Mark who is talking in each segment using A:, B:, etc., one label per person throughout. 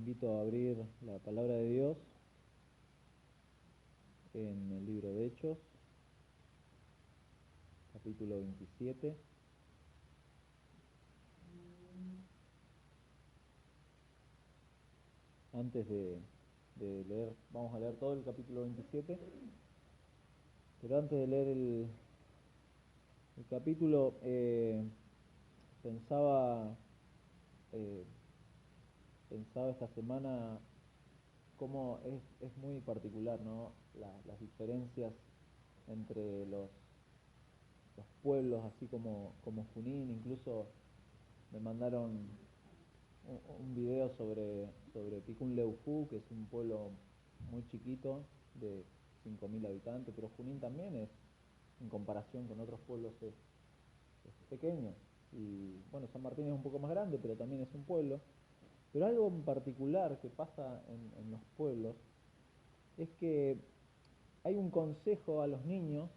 A: invito a abrir la palabra de Dios en el libro de Hechos, capítulo 27. Antes de leer, vamos a leer todo el capítulo 27, pero antes de leer el capítulo, pensaba, eh, pensaba esta semana cómo es muy particular, ¿no? Las diferencias entre los pueblos, así como Junín. Incluso me mandaron un video sobre Picunleujú, que es un pueblo muy chiquito de 5.000 habitantes, pero Junín también es, en comparación con otros pueblos, es pequeño. Y bueno, San Martín es un poco más grande, pero también es un pueblo. Pero algo en particular que pasa en los pueblos es que hay un consejo a los niños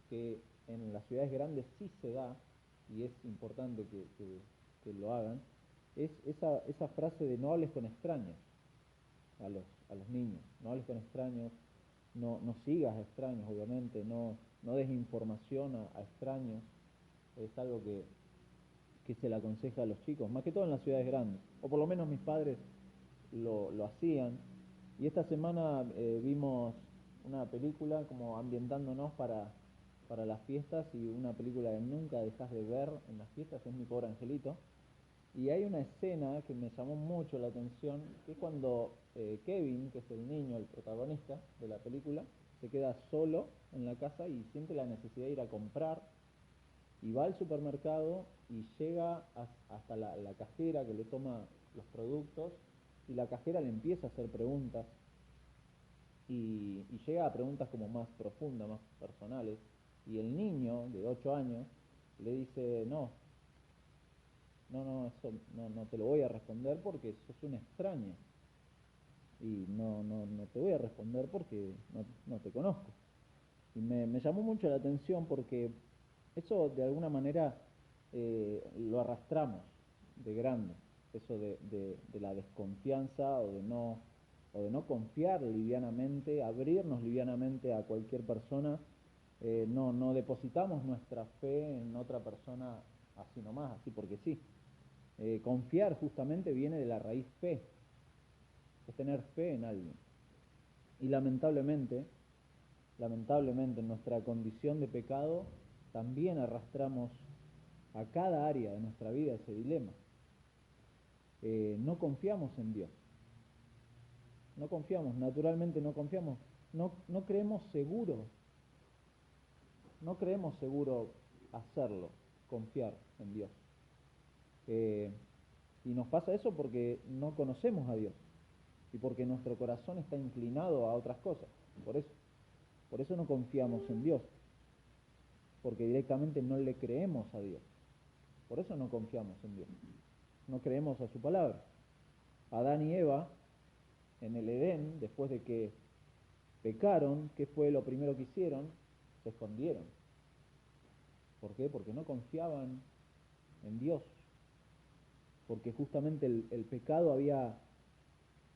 A: que en las ciudades grandes sí se da, y es importante que lo hagan, es esa frase de no hables con extraños a los niños, no hables con extraños, no sigas a extraños, obviamente, no des información a extraños. Es algo que se le aconseja a los chicos, más que todo en las ciudades grandes, o por lo menos mis padres lo hacían. Y esta semana vimos una película como ambientándonos para las fiestas, y una película que nunca dejas de ver en las fiestas es Mi Pobre Angelito. Y hay una escena que me llamó mucho la atención, que es cuando Kevin, que es el niño, el protagonista de la película, se queda solo en la casa y siente la necesidad de ir a comprar, y va al supermercado y llega hasta la cajera que le toma los productos, y la cajera le empieza a hacer preguntas, y llega a preguntas como más profundas, más personales, y el niño de 8 años le dice: no, eso no te lo voy a responder porque sos una extraña, y no te voy a responder porque no te conozco. Y me llamó mucho la atención porque eso de alguna manera lo arrastramos de grande, eso de la desconfianza o de no confiar livianamente, abrirnos livianamente a cualquier persona. No depositamos nuestra fe en otra persona así nomás, así porque sí. Confiar justamente viene de la raíz fe, es tener fe en alguien. Y lamentablemente en nuestra condición de pecado también arrastramos a cada área de nuestra vida ese dilema. No confiamos en Dios, no confiamos, naturalmente no confiamos, no creemos seguro, no creemos seguro hacerlo, confiar en Dios. Y nos pasa eso porque no conocemos a Dios y porque nuestro corazón está inclinado a otras cosas. Por eso no confiamos en Dios, porque directamente no le creemos a Dios. Por eso no confiamos en Dios, no creemos a su palabra. Adán y Eva en el Edén, después de que pecaron, ¿qué fue lo primero que hicieron? Se escondieron. ¿Por qué? Porque no confiaban en Dios, porque justamente el pecado había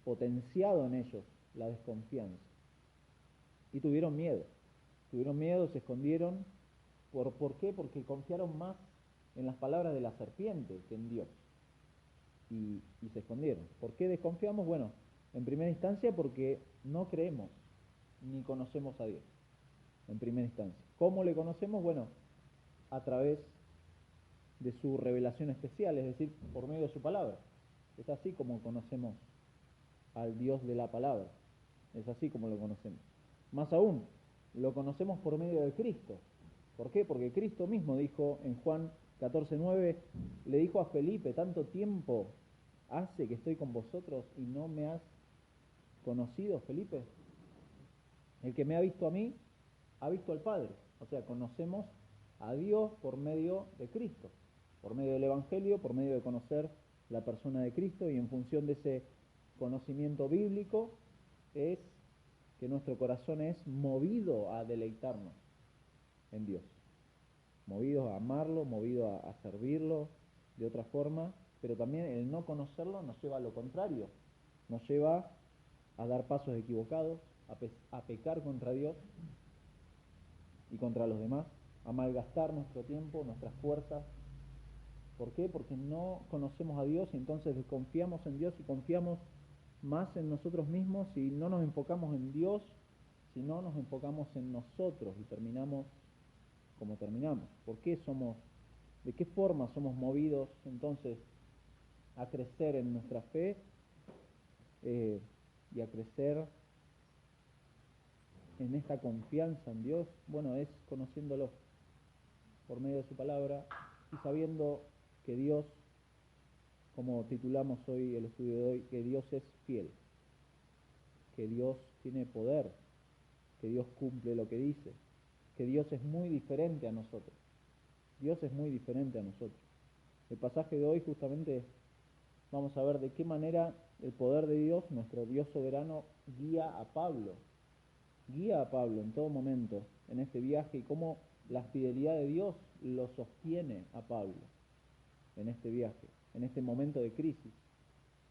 A: potenciado en ellos la desconfianza, y tuvieron miedo, se escondieron. ¿Por qué? Porque confiaron más en las palabras de la serpiente que en Dios, y se escondieron. ¿Por qué desconfiamos? Bueno, en primera instancia porque no creemos ni conocemos a Dios, en primera instancia. ¿Cómo le conocemos? Bueno, a través de su revelación especial, es decir, por medio de su palabra. Es así como conocemos al Dios de la palabra, es así como lo conocemos. Más aún, lo conocemos por medio de Cristo. ¿Por qué? Porque Cristo mismo dijo en Juan 14:9, le dijo a Felipe: tanto tiempo hace que estoy con vosotros y no me has conocido, Felipe. El que me ha visto a mí, ha visto al Padre. O sea, conocemos a Dios por medio de Cristo, por medio del Evangelio, por medio de conocer la persona de Cristo, y en función de ese conocimiento bíblico es que nuestro corazón es movido a deleitarnos en Dios, movido a amarlo, movido a servirlo de otra forma. Pero también el no conocerlo nos lleva a lo contrario, nos lleva a dar pasos equivocados, a pecar contra Dios y contra los demás, a malgastar nuestro tiempo, nuestras fuerzas. ¿Por qué? Porque no conocemos a Dios y entonces desconfiamos en Dios y confiamos más en nosotros mismos y no nos enfocamos en Dios, sino nos enfocamos en nosotros y terminamos como terminamos. ¿Por qué somos, de qué forma somos movidos entonces a crecer en nuestra fe y a crecer en esta confianza en Dios? Bueno, es conociéndolo por medio de su palabra y sabiendo que Dios, como titulamos hoy el estudio de hoy, que Dios es fiel, que Dios tiene poder, que Dios cumple lo que dice, que Dios es muy diferente a nosotros. Dios es muy diferente a nosotros. El pasaje de hoy justamente vamos a ver de qué manera el poder de Dios, nuestro Dios soberano, guía a Pablo en todo momento en este viaje y cómo la fidelidad de Dios lo sostiene a Pablo en este viaje, en este momento de crisis.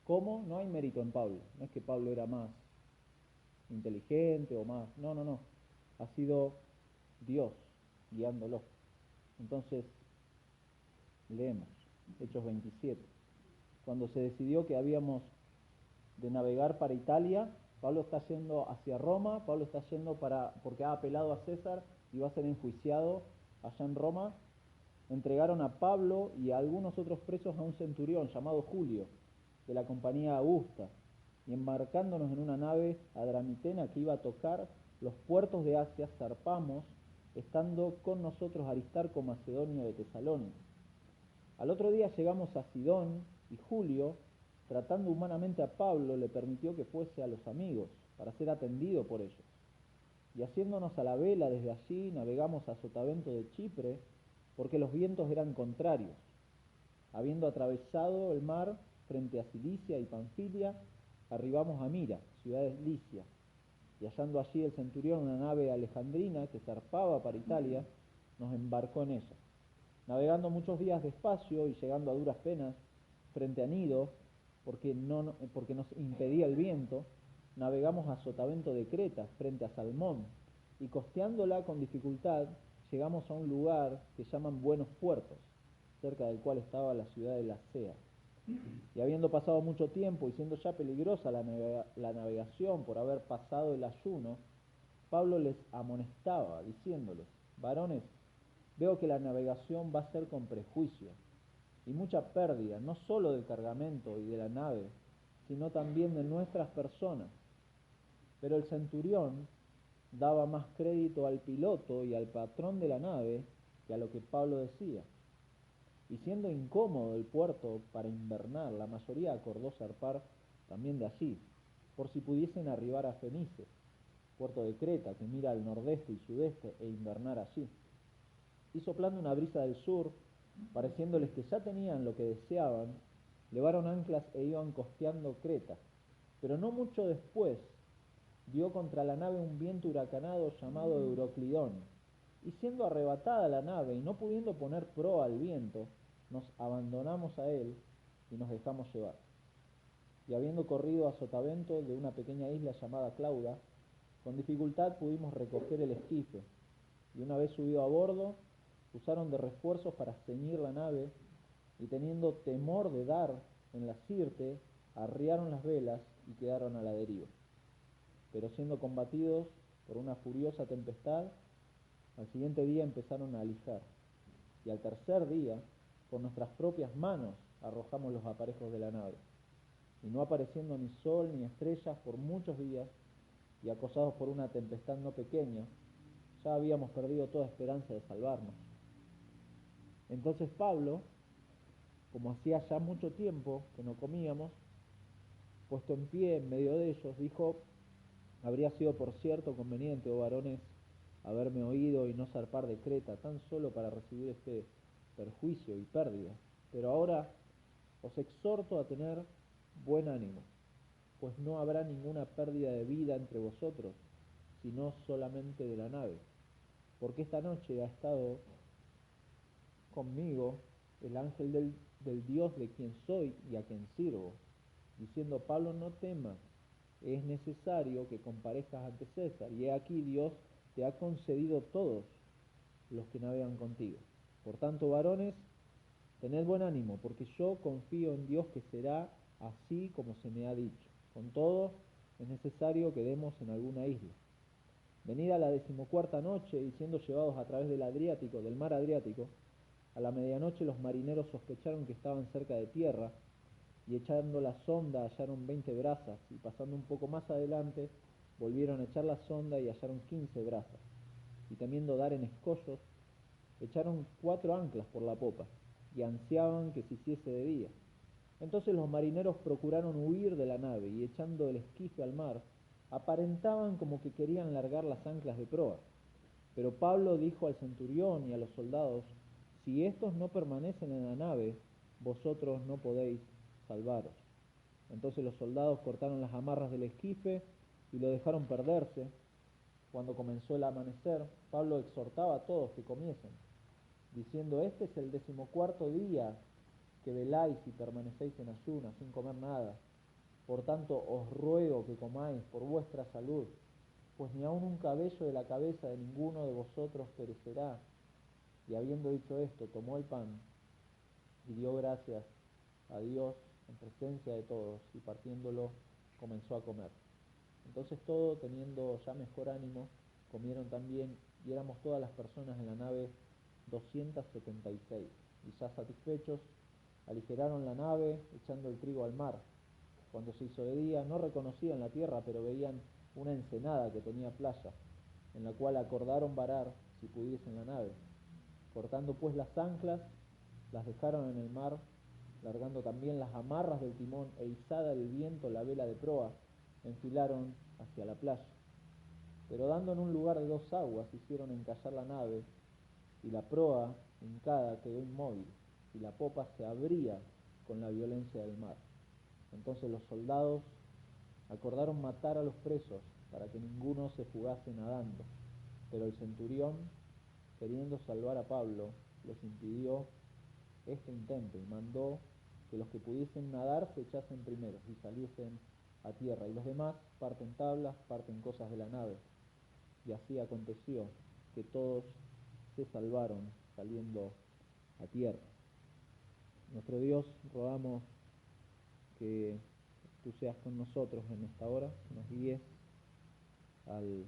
A: ¿Cómo? No hay mérito en Pablo, no es que Pablo era más inteligente o más, no, ha sido Dios guiándolo. Entonces, leemos Hechos 27. Cuando se decidió que habíamos de navegar para Italia, Pablo está yendo hacia Roma, Pablo está yendo porque ha apelado a César y va a ser enjuiciado allá en Roma. Entregaron a Pablo y a algunos otros presos a un centurión llamado Julio, de la compañía Augusta, y embarcándonos en una nave adramitena que iba a tocar los puertos de Asia, zarpamos, estando con nosotros Aristarco Macedonio de Tesalónica. Al otro día llegamos a Sidón y Julio, tratando humanamente a Pablo, le permitió que fuese a los amigos para ser atendido por ellos. Y haciéndonos a la vela desde allí, navegamos a Sotavento de Chipre, porque los vientos eran contrarios. Habiendo atravesado el mar frente a Cilicia y Panfilia, arribamos a Mira, ciudad de Licia, y hallando allí el centurión una nave alejandrina que zarpaba para Italia, nos embarcó en ella. Navegando muchos días despacio y llegando a duras penas frente a Nido, porque nos impedía el viento, navegamos a Sotavento de Creta, frente a Salmón, y costeándola con dificultad, llegamos a un lugar que llaman Buenos Puertos, cerca del cual estaba la ciudad de Lasea. Y habiendo pasado mucho tiempo y siendo ya peligrosa la navegación por haber pasado el ayuno, Pablo les amonestaba, diciéndoles: varones, veo que la navegación va a ser con prejuicio y mucha pérdida, no solo del cargamento y de la nave, sino también de nuestras personas. Pero el centurión daba más crédito al piloto y al patrón de la nave que a lo que Pablo decía. Y siendo incómodo el puerto para invernar, la mayoría acordó zarpar también de allí, por si pudiesen arribar a Fenice, puerto de Creta, que mira al nordeste y sudeste, e invernar allí. Y soplando una brisa del sur, pareciéndoles que ya tenían lo que deseaban, levaron anclas e iban costeando Creta. Pero no mucho después dio contra la nave un viento huracanado llamado Euroclidón, y siendo arrebatada la nave y no pudiendo poner proa al viento, nos abandonamos a él y nos dejamos llevar. Y habiendo corrido a sotavento de una pequeña isla llamada Clauda, con dificultad pudimos recoger el esquife, y una vez subido a bordo, usaron de refuerzos para ceñir la nave, y teniendo temor de dar en la sirte, arriaron las velas y quedaron a la deriva. Pero siendo combatidos por una furiosa tempestad, al siguiente día empezaron a alijar, y al tercer día, por nuestras propias manos, arrojamos los aparejos de la nave. Y no apareciendo ni sol ni estrellas por muchos días, y acosados por una tempestad no pequeña, ya habíamos perdido toda esperanza de salvarnos. Entonces Pablo, como hacía ya mucho tiempo que no comíamos, puesto en pie en medio de ellos, dijo: habría sido por cierto conveniente, oh varones, haberme oído y no zarpar de Creta, tan solo para recibir este perjuicio y pérdida. Pero ahora os exhorto a tener buen ánimo, pues no habrá ninguna pérdida de vida entre vosotros, sino solamente de la nave. Porque esta noche ha estado conmigo el ángel del Dios de quien soy y a quien sirvo, diciendo: Pablo, no temas, es necesario que comparezcas ante César, y he aquí Dios te ha concedido todos los que navegan contigo. Por tanto, varones, tened buen ánimo, porque yo confío en Dios que será así como se me ha dicho. Con todo, es necesario que demos en alguna isla. Venida la 14ª noche, y siendo llevados a través del mar Adriático, a la medianoche los marineros sospecharon que estaban cerca de tierra, y echando la sonda hallaron 20 brazas, y pasando un poco más adelante, volvieron a echar la sonda y hallaron 15 brazas. Y temiendo dar en escollos, echaron 4 anclas por la popa, y ansiaban que se hiciese de día. Entonces los marineros procuraron huir de la nave, y echando el esquife al mar, aparentaban como que querían largar las anclas de proa. Pero Pablo dijo al centurión y a los soldados: si éstos no permanecen en la nave, vosotros no podéis salvaros. Entonces los soldados cortaron las amarras del esquife y lo dejaron perderse. Cuando comenzó el amanecer, Pablo exhortaba a todos que comiesen, diciendo: este es el 14º día que veláis y permanecéis en ayunas, sin comer nada. Por tanto, os ruego que comáis por vuestra salud, pues ni aun un cabello de la cabeza de ninguno de vosotros perecerá. Y habiendo dicho esto, tomó el pan y dio gracias a Dios en presencia de todos, y partiéndolo comenzó a comer. Entonces todos, teniendo ya mejor ánimo, comieron también, y éramos todas las personas en la nave 276. Y ya satisfechos, aligeraron la nave, echando el trigo al mar. Cuando se hizo de día, no reconocían la tierra, pero veían una ensenada que tenía playa, en la cual acordaron varar si pudiesen la nave. Cortando pues las anclas, las dejaron en el mar, largando también las amarras del timón, e izada el viento la vela de proa, enfilaron hacia la playa. Pero dando en un lugar de 2 aguas, hicieron encallar la nave, y la proa, hincada, quedó inmóvil, y la popa se abría con la violencia del mar. Entonces los soldados acordaron matar a los presos, para que ninguno se fugase nadando. Pero el centurión, queriendo salvar a Pablo, les impidió este intento, y mandó que los que pudiesen nadar se echasen primero y saliesen a tierra, y los demás parten tablas, parten cosas de la nave. Y así aconteció que todos se salvaron saliendo a tierra. Nuestro Dios, rogamos que tú seas con nosotros en esta hora, que nos guíes al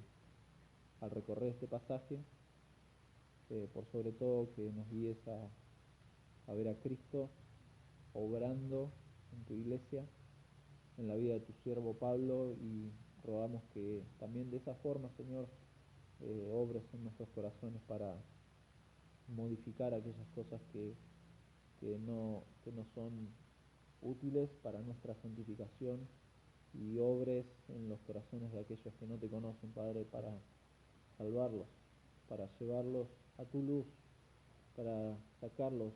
A: recorrer este pasaje, por sobre todo que nos guíes a ver a Cristo obrando en tu iglesia, en la vida de tu siervo Pablo, y rogamos que también de esa forma, Señor, obres en nuestros corazones para modificar aquellas cosas que no son útiles para nuestra santificación, y obres en los corazones de aquellos que no te conocen, Padre, para salvarlos, para llevarlos a tu luz, para sacarlos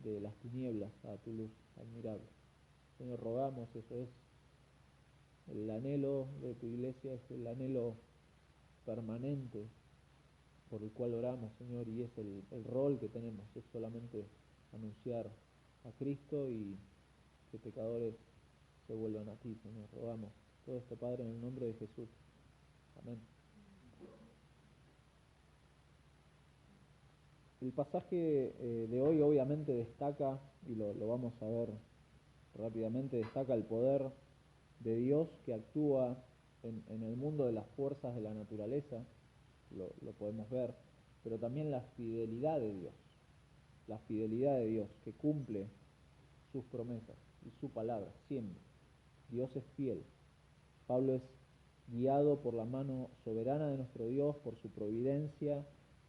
A: de las tinieblas a tu luz admirable. Señor, rogamos, eso es el anhelo de tu iglesia, es el anhelo permanente por el cual oramos, Señor, y es el rol que tenemos, es solamente anunciar a Cristo y que pecadores se vuelvan a ti, Señor. Rogamos todo esto, Padre, en el nombre de Jesús. Amén. El pasaje de hoy obviamente destaca, y lo vamos a ver rápidamente, destaca el poder de Dios que actúa en el mundo de las fuerzas de la naturaleza, lo podemos ver, pero también la fidelidad de Dios que cumple sus promesas y su palabra, siempre. Dios es fiel. Pablo es guiado por la mano soberana de nuestro Dios, por su providencia,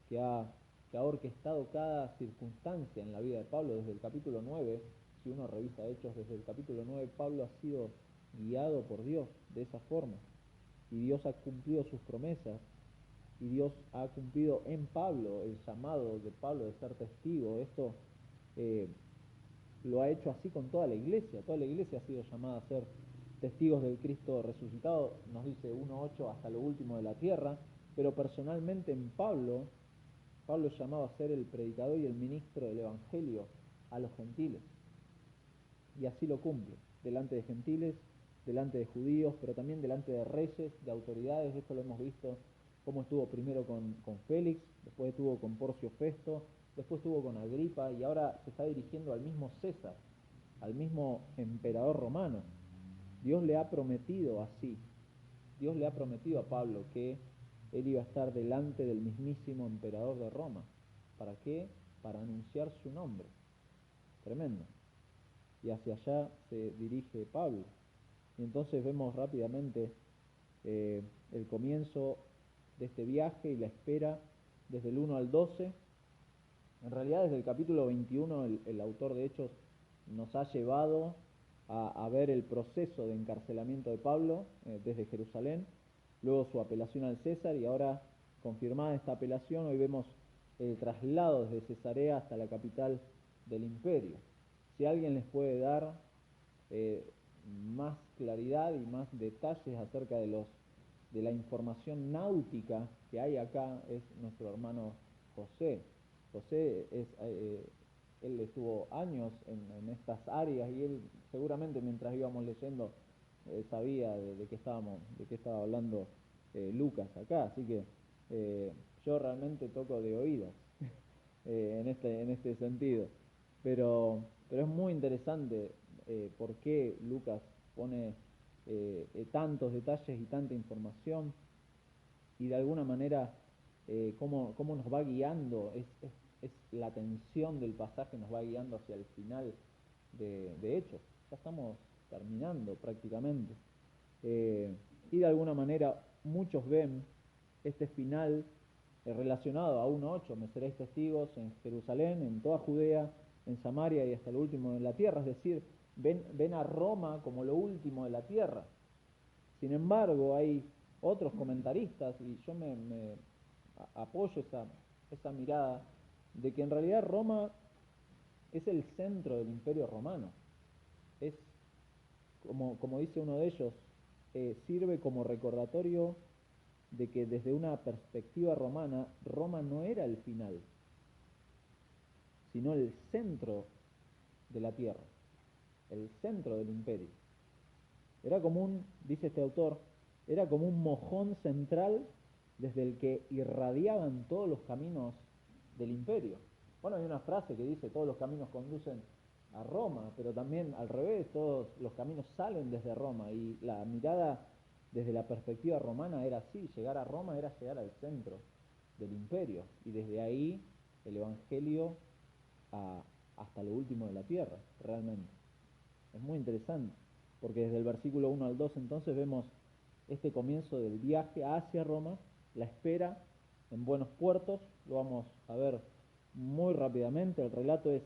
A: que ha orquestado cada circunstancia en la vida de Pablo desde el capítulo 9. Si uno revisa Hechos desde el capítulo 9, Pablo ha sido guiado por Dios de esa forma, y Dios ha cumplido sus promesas, y Dios ha cumplido en Pablo el llamado de Pablo de ser testigo. Esto lo ha hecho así con toda la iglesia ha sido llamada a ser testigos del Cristo resucitado, nos dice 1:8, hasta lo último de la tierra. Pero personalmente en Pablo es llamado a ser el predicador y el ministro del Evangelio a los gentiles, y así lo cumple. delante de gentiles, delante de judíos, pero también delante de reyes, de autoridades. Esto lo hemos visto cómo estuvo primero con Félix, después estuvo con Porcio Festo, después estuvo con Agripa y ahora se está dirigiendo al mismo César, al mismo emperador romano. Dios le ha prometido así, Dios le ha prometido a Pablo que él iba a estar delante del mismísimo emperador de Roma. ¿Para qué? Para anunciar su nombre. Tremendo. Y hacia allá se dirige Pablo. Y entonces vemos rápidamente el comienzo de este viaje y la espera desde el 1 al 12. En realidad desde el capítulo 21 el autor de Hechos nos ha llevado a ver el proceso de encarcelamiento de Pablo desde Jerusalén, luego su apelación al César y ahora confirmada esta apelación, hoy vemos el traslado desde Cesarea hasta la capital del imperio. Si alguien les puede dar más claridad y más detalles acerca de la información náutica que hay acá, es nuestro hermano José. José él estuvo años en estas áreas y él seguramente mientras íbamos leyendo sabía de qué estaba hablando Lucas acá, así que yo realmente toco de oídas en este sentido, pero es muy interesante por qué Lucas pone tantos detalles y tanta información y de alguna manera cómo nos va guiando, es la tensión del pasaje nos va guiando hacia el final de Hechos. Ya estamos terminando prácticamente. Y de alguna manera muchos ven este final relacionado a 1:8, me seréis testigos en Jerusalén, en toda Judea, en Samaria y hasta lo último de la tierra, es decir, ven a Roma como lo último de la tierra. Sin embargo, hay otros comentaristas, y yo me apoyo esa mirada, de que en realidad Roma es el centro del imperio romano. Es, como dice uno de ellos, sirve como recordatorio de que desde una perspectiva romana, Roma no era el final, sino el centro de la tierra, el centro del imperio. Era como dice este autor, era como un mojón central desde el que irradiaban todos los caminos del imperio. Bueno, hay una frase que dice, todos los caminos conducen a Roma, pero también al revés, todos los caminos salen desde Roma, y la mirada desde la perspectiva romana era así, llegar a Roma era llegar al centro del imperio, y desde ahí el evangelio hasta lo último de la tierra, realmente. Es muy interesante, porque desde el versículo 1 al 2 entonces vemos este comienzo del viaje hacia Roma, la espera en buenos puertos, lo vamos a ver muy rápidamente. El relato es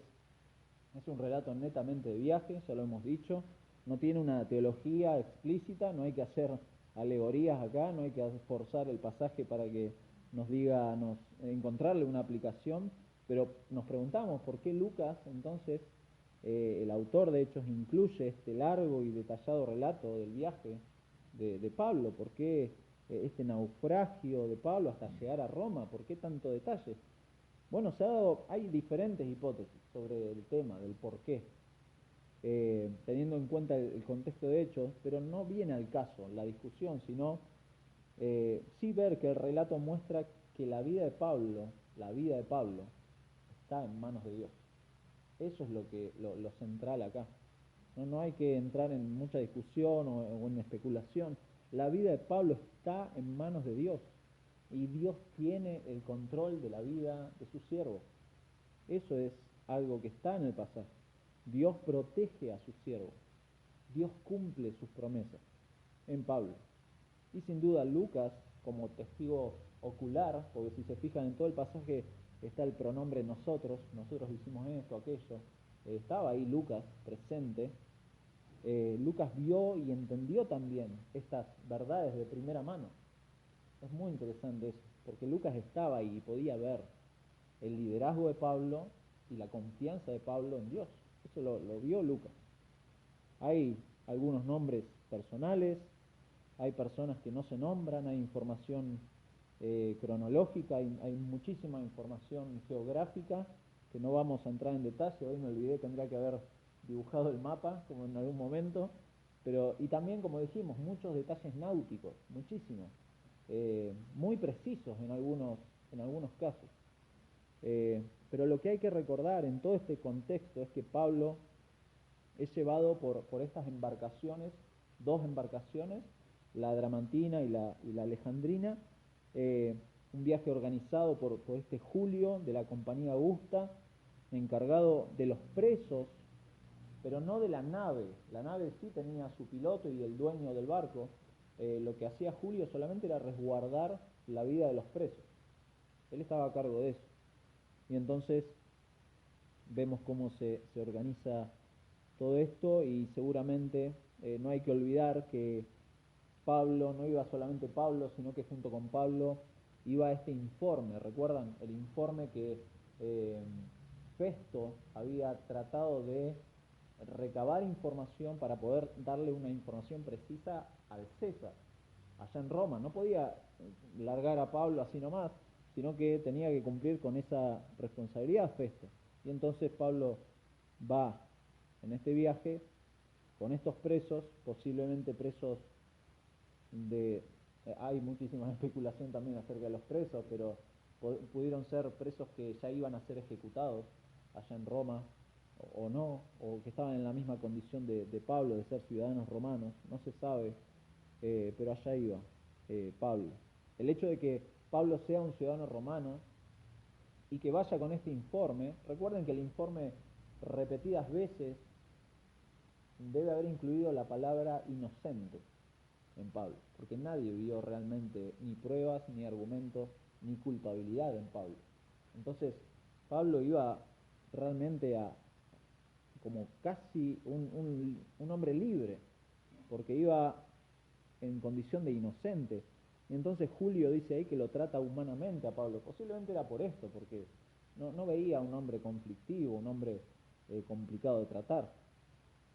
A: un relato netamente de viaje, ya lo hemos dicho, no tiene una teología explícita, no hay que hacer alegorías acá, no hay que forzar el pasaje para que nos diga, encontrarle una aplicación, pero nos preguntamos por qué Lucas entonces, el autor de Hechos, incluye este largo y detallado relato del viaje de Pablo. ¿Por qué este naufragio de Pablo hasta llegar a Roma? ¿Por qué tanto detalle? Bueno, hay diferentes hipótesis sobre el tema, del por qué, teniendo en cuenta el contexto de Hechos, pero no viene al caso la discusión, sino sí ver que el relato muestra que la vida de Pablo está en manos de Dios. Eso es lo central acá. No hay que entrar en mucha discusión o en especulación. La vida de Pablo está en manos de Dios y Dios tiene el control de la vida de su siervo. Eso es algo que está en el pasaje. Dios protege a su siervo. Dios cumple sus promesas en Pablo. Y sin duda Lucas, como testigo ocular, porque si se fijan en todo el pasaje está el pronombre nosotros hicimos esto, aquello, estaba ahí Lucas presente. Lucas vio y entendió también estas verdades de primera mano. Es muy interesante eso, porque Lucas estaba ahí y podía ver el liderazgo de Pablo y la confianza de Pablo en Dios. Eso lo vio Lucas. Hay algunos nombres personales, hay personas que no se nombran, hay información cronológica, hay muchísima información geográfica que no vamos a entrar en detalle. Hoy me olvidé, tendría que haber dibujado el mapa, como en algún momento, pero, y también, como dijimos, muchos detalles náuticos, muchísimos, muy precisos en algunos casos. Pero lo que hay que recordar en todo este contexto es que Pablo es llevado por estas embarcaciones, dos embarcaciones, la Adramantina y la Alejandrina, un viaje organizado por este Julio de la Compañía Augusta, encargado de los presos, pero no de la nave. La nave sí tenía su piloto y el dueño del barco. Lo que hacía Julio solamente era resguardar la vida de los presos. Él estaba a cargo de eso. Y entonces vemos cómo se organiza todo esto, y seguramente no hay que olvidar que Pablo, no iba solamente Pablo, sino que junto con Pablo iba este informe. ¿Recuerdan? El informe que Festo había tratado de recabar información para poder darle una información precisa al César allá en Roma. No podía largar a Pablo así nomás, sino que tenía que cumplir con esa responsabilidad Festo. Y entonces Pablo va en este viaje con estos presos, posiblemente presos de... hay muchísima especulación también acerca de los presos, pero pudieron ser presos que ya iban a ser ejecutados allá en Roma, o no, o que estaban en la misma condición de Pablo, de ser ciudadanos romanos, no se sabe, pero allá iba Pablo. El hecho de que Pablo sea un ciudadano romano y que vaya con este informe, recuerden que el informe repetidas veces debe haber incluido la palabra inocente en Pablo, porque nadie vio realmente ni pruebas, ni argumentos, ni culpabilidad en Pablo. Entonces, Pablo iba realmente a como casi un hombre libre, porque iba en condición de inocente. Y entonces Julio dice ahí que lo trata humanamente a Pablo. Posiblemente era por esto, porque no veía a un hombre conflictivo, un hombre complicado de tratar,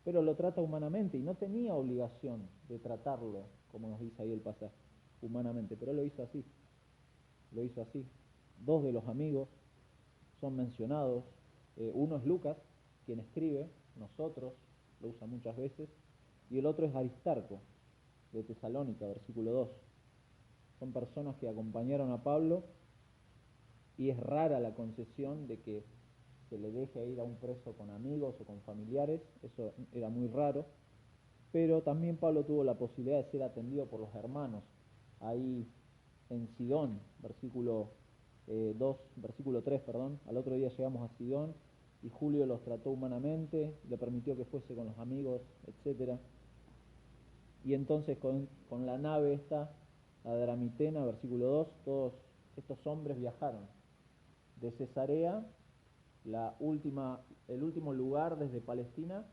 A: pero lo trata humanamente y no tenía obligación de tratarlo, como nos dice ahí el pasaje, humanamente, pero lo hizo así, lo hizo así. Dos de los amigos son mencionados, uno es Lucas, quien escribe, nosotros, lo usa muchas veces, y el otro es Aristarco, de Tesalónica, versículo 2. Son personas que acompañaron a Pablo, y es rara la concesión de que se le deje ir a un preso con amigos o con familiares, eso era muy raro, pero también Pablo tuvo la posibilidad de ser atendido por los hermanos, ahí en Sidón, versículo 3, perdón. Al otro día llegamos a Sidón y Julio los trató humanamente, le permitió que fuese con los amigos, etc. Y entonces con la nave esta, la Dramitena, versículo 2, todos estos hombres viajaron de Cesarea, el último lugar desde Palestina,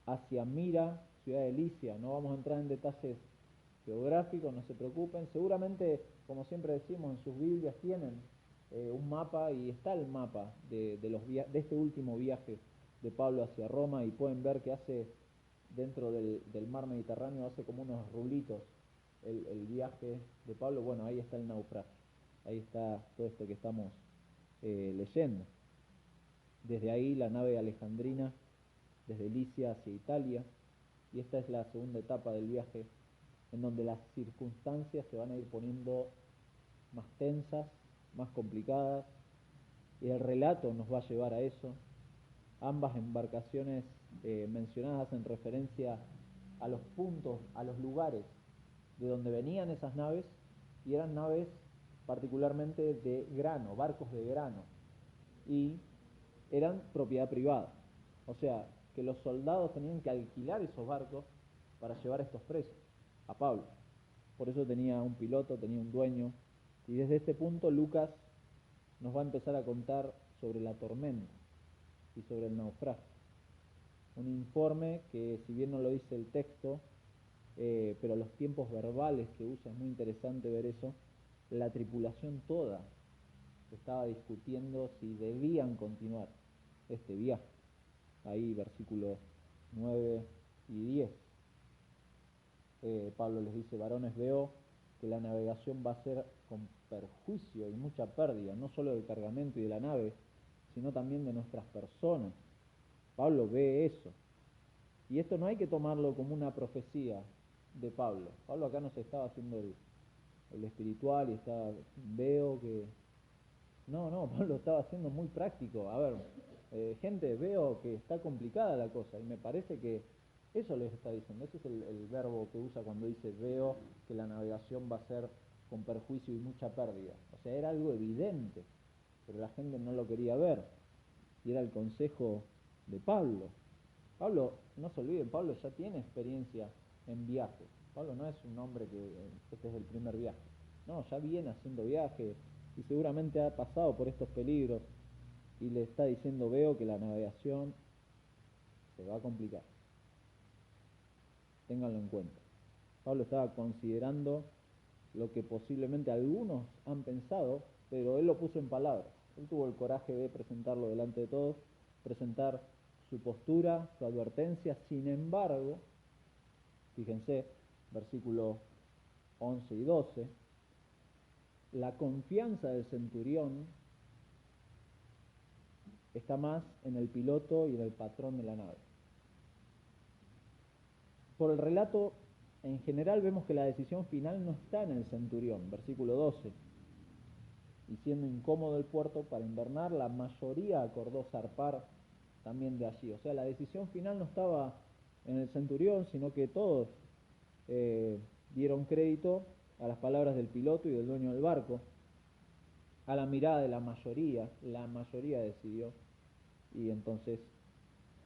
A: hacia Mira, ciudad de Licia. No vamos a entrar en detalles geográficos, no se preocupen. Seguramente, como siempre decimos, en sus Biblias tienen un mapa, y está el mapa de este último viaje de Pablo hacia Roma, y pueden ver que hace dentro del mar Mediterráneo, hace como unos rulitos el viaje de Pablo. Bueno, ahí está el naufragio, ahí está todo esto que estamos leyendo. Desde ahí la nave alejandrina, desde Licia hacia Italia, y esta es la segunda etapa del viaje, en donde las circunstancias se van a ir poniendo más tensas, más complicadas, y el relato nos va a llevar a eso. Ambas embarcaciones mencionadas hacen referencia a los puntos, a los lugares de donde venían esas naves, y eran naves particularmente de grano, barcos de grano, y eran propiedad privada. O sea, que los soldados tenían que alquilar esos barcos para llevar a estos presos, a Pablo. Por eso tenía un piloto, tenía un dueño. Y desde este punto Lucas nos va a empezar a contar sobre la tormenta y sobre el naufragio. Un informe que, si bien no lo dice el texto, pero los tiempos verbales que usa, es muy interesante ver eso. La tripulación toda estaba discutiendo si debían continuar este viaje. Ahí versículos 9 y 10. Pablo les dice: varones, veo que la navegación va a ser con perjuicio y mucha pérdida, no solo del cargamento y de la nave, sino también de nuestras personas. Pablo ve eso, Y esto no hay que tomarlo como una profecía de Pablo. Pablo acá no se estaba haciendo el espiritual y veo que... No, Pablo estaba haciendo muy práctico. A ver, gente, veo que está complicada la cosa y me parece que eso les está diciendo. Ese es el verbo que usa cuando dice veo que la navegación va a ser con perjuicio y mucha pérdida. O sea, era algo evidente, pero la gente no lo quería ver. Y era el consejo de Pablo. Pablo, no se olviden, Pablo ya tiene experiencia en viajes. Pablo no es un hombre que este es el primer viaje. No, ya viene haciendo viajes y seguramente ha pasado por estos peligros y le está diciendo, veo que la navegación se va a complicar. Ténganlo en cuenta. Pablo estaba considerando lo que posiblemente algunos han pensado, pero él lo puso en palabras. Él tuvo el coraje de presentarlo delante de todos, presentar su postura, su advertencia. Sin embargo, fíjense, versículos 11 y 12, la confianza del centurión está más en el piloto y en el patrón de la nave. Por el relato, en general vemos que la decisión final no está en el centurión, versículo 12. Y siendo incómodo el puerto para invernar, la mayoría acordó zarpar también de allí. O sea, la decisión final no estaba en el centurión, sino que todos dieron crédito a las palabras del piloto y del dueño del barco, a la mirada de la mayoría decidió y entonces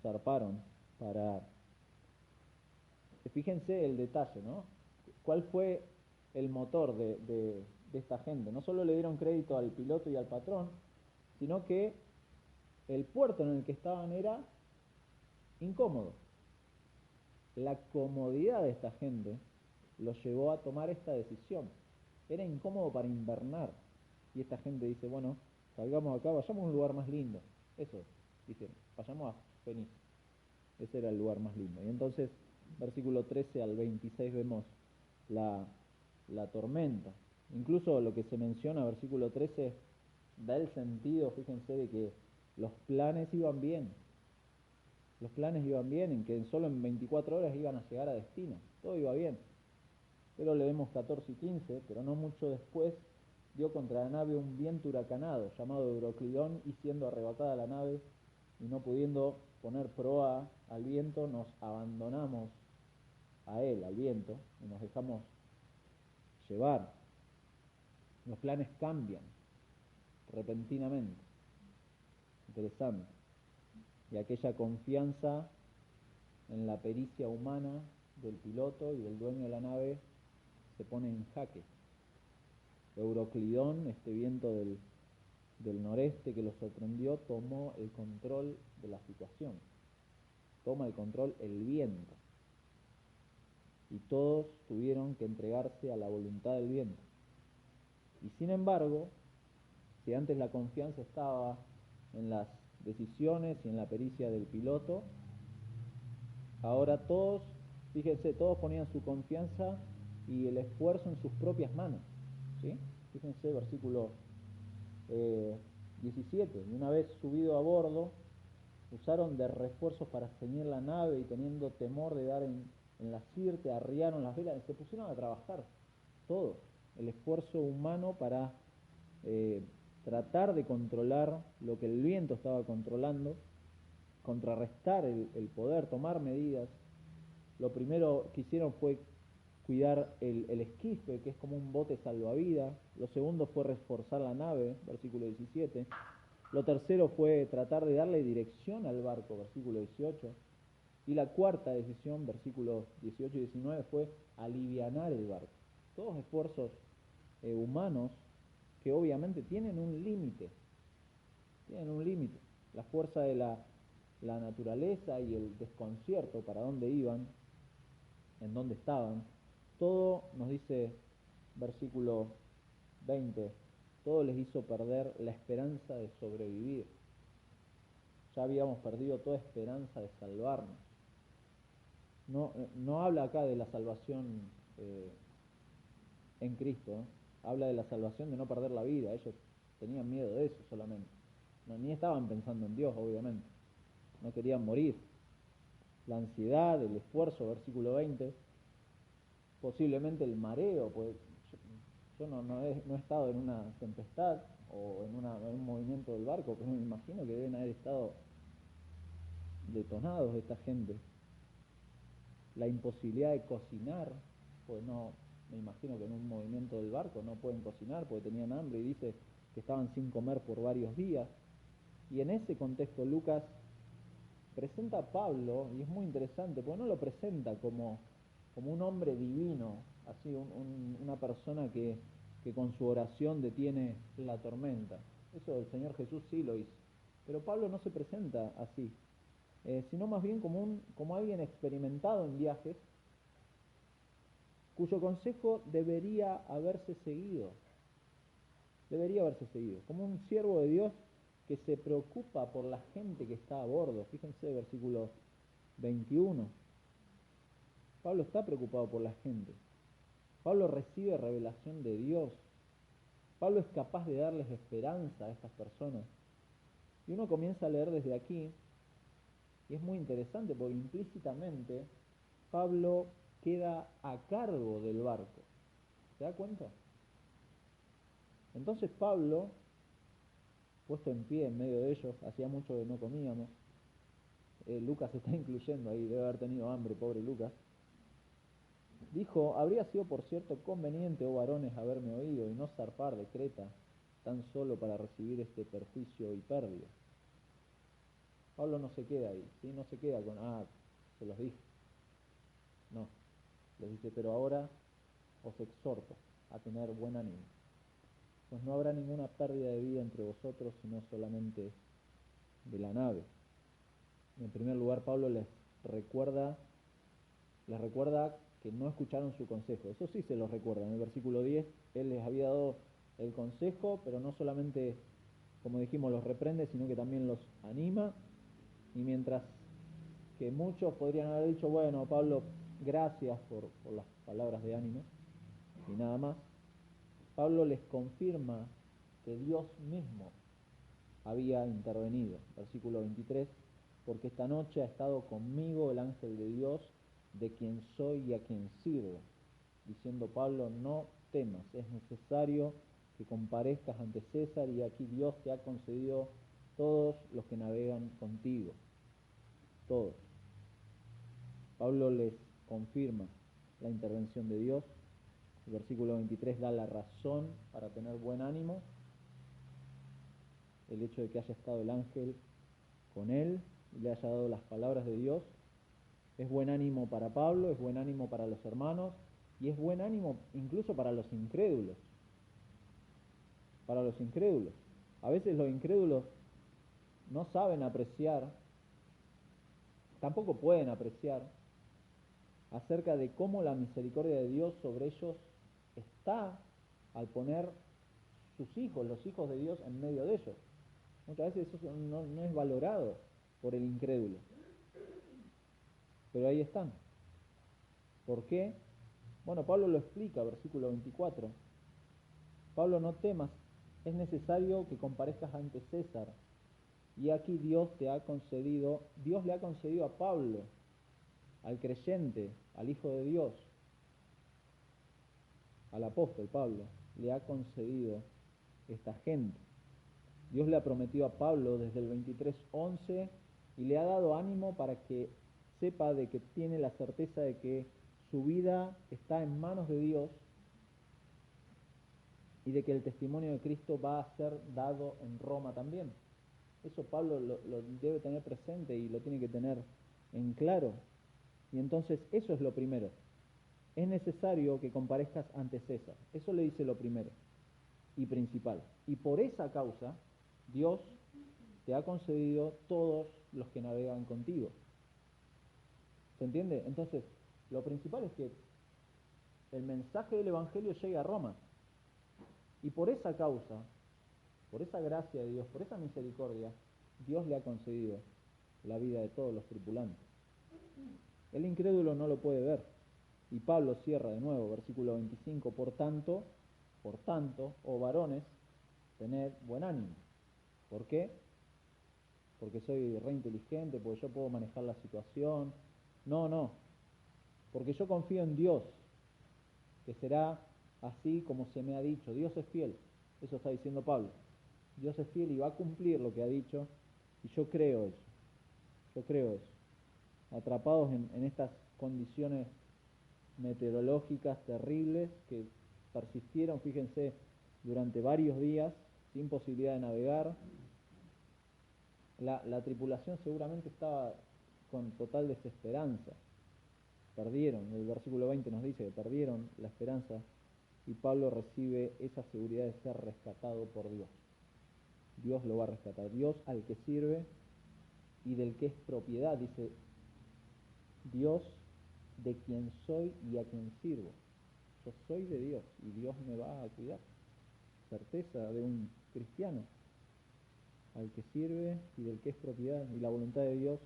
A: zarparon para... Fíjense el detalle, ¿no? ¿Cuál fue el motor de esta gente? No solo le dieron crédito al piloto y al patrón, sino que el puerto en el que estaban era incómodo. La comodidad de esta gente los llevó a tomar esta decisión. Era incómodo para invernar. Y esta gente dice, bueno, salgamos acá, vayamos a un lugar más lindo. Eso, dice, vayamos a Fenicia. Ese era el lugar más lindo. Y entonces, versículo 13 al 26 vemos la tormenta. Incluso lo que se menciona, versículo 13, da el sentido, fíjense, de que los planes iban bien. Los planes iban bien, en que solo en 24 horas iban a llegar a destino. Todo iba bien. Pero leemos 14 y 15, pero no mucho después dio contra la nave un viento huracanado llamado Euroclidón, y siendo arrebatada la nave y no pudiendo poner proa al viento, nos abandonamos a él, al viento, y nos dejamos llevar. Los planes cambian repentinamente. Interesante. Y aquella confianza en la pericia humana del piloto y del dueño de la nave se pone en jaque. Euroclidón, este viento del noreste que los sorprendió, tomó el control de la situación. Toma el control el viento. Y todos tuvieron que entregarse a la voluntad del viento. Y sin embargo, si antes la confianza estaba en las decisiones y en la pericia del piloto, ahora todos, fíjense, todos ponían su confianza y el esfuerzo en sus propias manos. ¿Sí? Fíjense, versículo 17. Y una vez subido a bordo, usaron de refuerzos para ceñir la nave y teniendo temor de dar en la sirte, arriaron las velas y se pusieron a trabajar. Todo. El esfuerzo humano para tratar de controlar lo que el viento estaba controlando, contrarrestar el poder, tomar medidas. Lo primero que hicieron fue cuidar el esquife, que es como un bote salvavidas. Lo segundo fue reforzar la nave, versículo 17. Lo tercero fue tratar de darle dirección al barco, versículo 18. Y la cuarta decisión, versículos 18 y 19, fue alivianar el barco. Todos esfuerzos humanos que obviamente tienen un límite. Tienen un límite. La fuerza de la naturaleza y el desconcierto para dónde iban, en dónde estaban. Todo, nos dice versículo 20, todo les hizo perder la esperanza de sobrevivir. Ya habíamos perdido toda esperanza de salvarnos. No habla acá de la salvación en Cristo, ¿eh? Habla de la salvación de no perder la vida. Ellos tenían miedo de eso solamente. No, ni estaban pensando en Dios, obviamente. No querían morir. la ansiedad, el esfuerzo, versículo 20, posiblemente el mareo, pues yo no he estado en una tempestad o en un movimiento del barco, pero me imagino que deben haber estado detonados esta gente. La imposibilidad de cocinar, pues no, me imagino que en un movimiento del barco no pueden cocinar porque tenían hambre, y dice que estaban sin comer por varios días. Y en ese contexto Lucas presenta a Pablo, y es muy interesante, porque no lo presenta como un hombre divino, así una persona que con su oración detiene la tormenta. Eso el Señor Jesús sí lo hizo. Pero Pablo no se presenta así, sino más bien como alguien experimentado en viajes, cuyo consejo debería haberse seguido, como un siervo de Dios que se preocupa por la gente que está a bordo. Fíjense, versículo 21. Pablo está preocupado por la gente. Pablo recibe revelación de Dios. Pablo es capaz de darles esperanza a estas personas. Y uno comienza a leer desde aquí, y es muy interesante porque implícitamente Pablo queda a cargo del barco. ¿Se da cuenta? Entonces Pablo, puesto en pie en medio de ellos, hacía mucho que no comíamos, Lucas se está incluyendo ahí, debe haber tenido hambre, pobre Lucas, dijo: habría sido por cierto conveniente, oh varones, haberme oído y no zarpar de Creta tan solo para recibir este perjuicio y pérdida. Pablo no se queda ahí, ¿sí? No se queda con, se los dije. No, les dice: pero ahora os exhorto a tener buen ánimo, pues no habrá ninguna pérdida de vida entre vosotros, sino solamente de la nave. En primer lugar, Pablo les recuerda que no escucharon su consejo. Eso sí se los recuerda. En el versículo 10, él les había dado el consejo, pero no solamente, como dijimos, los reprende, sino que también los anima. Y mientras que muchos podrían haber dicho: bueno, Pablo, gracias por las palabras de ánimo, y nada más, Pablo les confirma que Dios mismo había intervenido. Versículo 23, porque esta noche ha estado conmigo el ángel de Dios, de quien soy y a quien sirvo. Diciendo Pablo: no temas, es necesario que comparezcas ante César, y aquí Dios te ha concedido todos los que navegan contigo. Todos. Pablo les confirma la intervención de Dios. El versículo 23 da la razón para tener buen ánimo. El hecho de que haya estado el ángel con él y le haya dado las palabras de Dios es buen ánimo para Pablo, es buen ánimo para los hermanos, y es buen ánimo incluso para los incrédulos. Para los incrédulos. A veces los incrédulos no saben apreciar, tampoco pueden apreciar, acerca de cómo la misericordia de Dios sobre ellos está al poner sus hijos, los hijos de Dios, en medio de ellos. Muchas veces eso no es valorado por el incrédulo. Pero ahí están. ¿Por qué? Bueno, Pablo lo explica, versículo 24. Pablo: no temas, es necesario que comparezcas ante César. Y aquí Dios le ha concedido a Pablo, al creyente, al Hijo de Dios, al apóstol Pablo, le ha concedido esta gente. Dios le ha prometido a Pablo desde el 23:11 y le ha dado ánimo para que sepa de que tiene la certeza de que su vida está en manos de Dios y de que el testimonio de Cristo va a ser dado en Roma también. Eso Pablo lo debe tener presente y lo tiene que tener en claro. Y entonces eso es lo primero. Es necesario que comparezcas ante César. Eso le dice lo primero y principal. Y por esa causa, Dios te ha concedido todos los que navegan contigo. ¿Se entiende? Entonces, lo principal es que el mensaje del Evangelio llegue a Roma. Y por esa causa, por esa gracia de Dios, por esa misericordia, Dios le ha concedido la vida de todos los tripulantes. El incrédulo no lo puede ver. Y Pablo cierra de nuevo, versículo 25, por tanto, oh varones, tened buen ánimo. ¿Por qué? Porque soy re inteligente, porque yo puedo manejar la situación, No, no, porque yo confío en Dios, que será así como se me ha dicho. Dios es fiel, eso está diciendo Pablo. Dios es fiel y va a cumplir lo que ha dicho, y yo creo eso, yo creo eso. Atrapados en estas condiciones meteorológicas terribles que persistieron, fíjense, durante varios días, sin posibilidad de navegar. La tripulación seguramente estaba con total desesperanza. Perdieron, el versículo 20 nos dice que perdieron la esperanza, y Pablo recibe esa seguridad de ser rescatado por Dios. Dios lo va a rescatar. Dios al que sirve y del que es propiedad, dice, Dios de quien soy y a quien sirvo. Yo soy de Dios y Dios me va a cuidar. Certeza de un cristiano, al que sirve y del que es propiedad. Y la voluntad de Dios,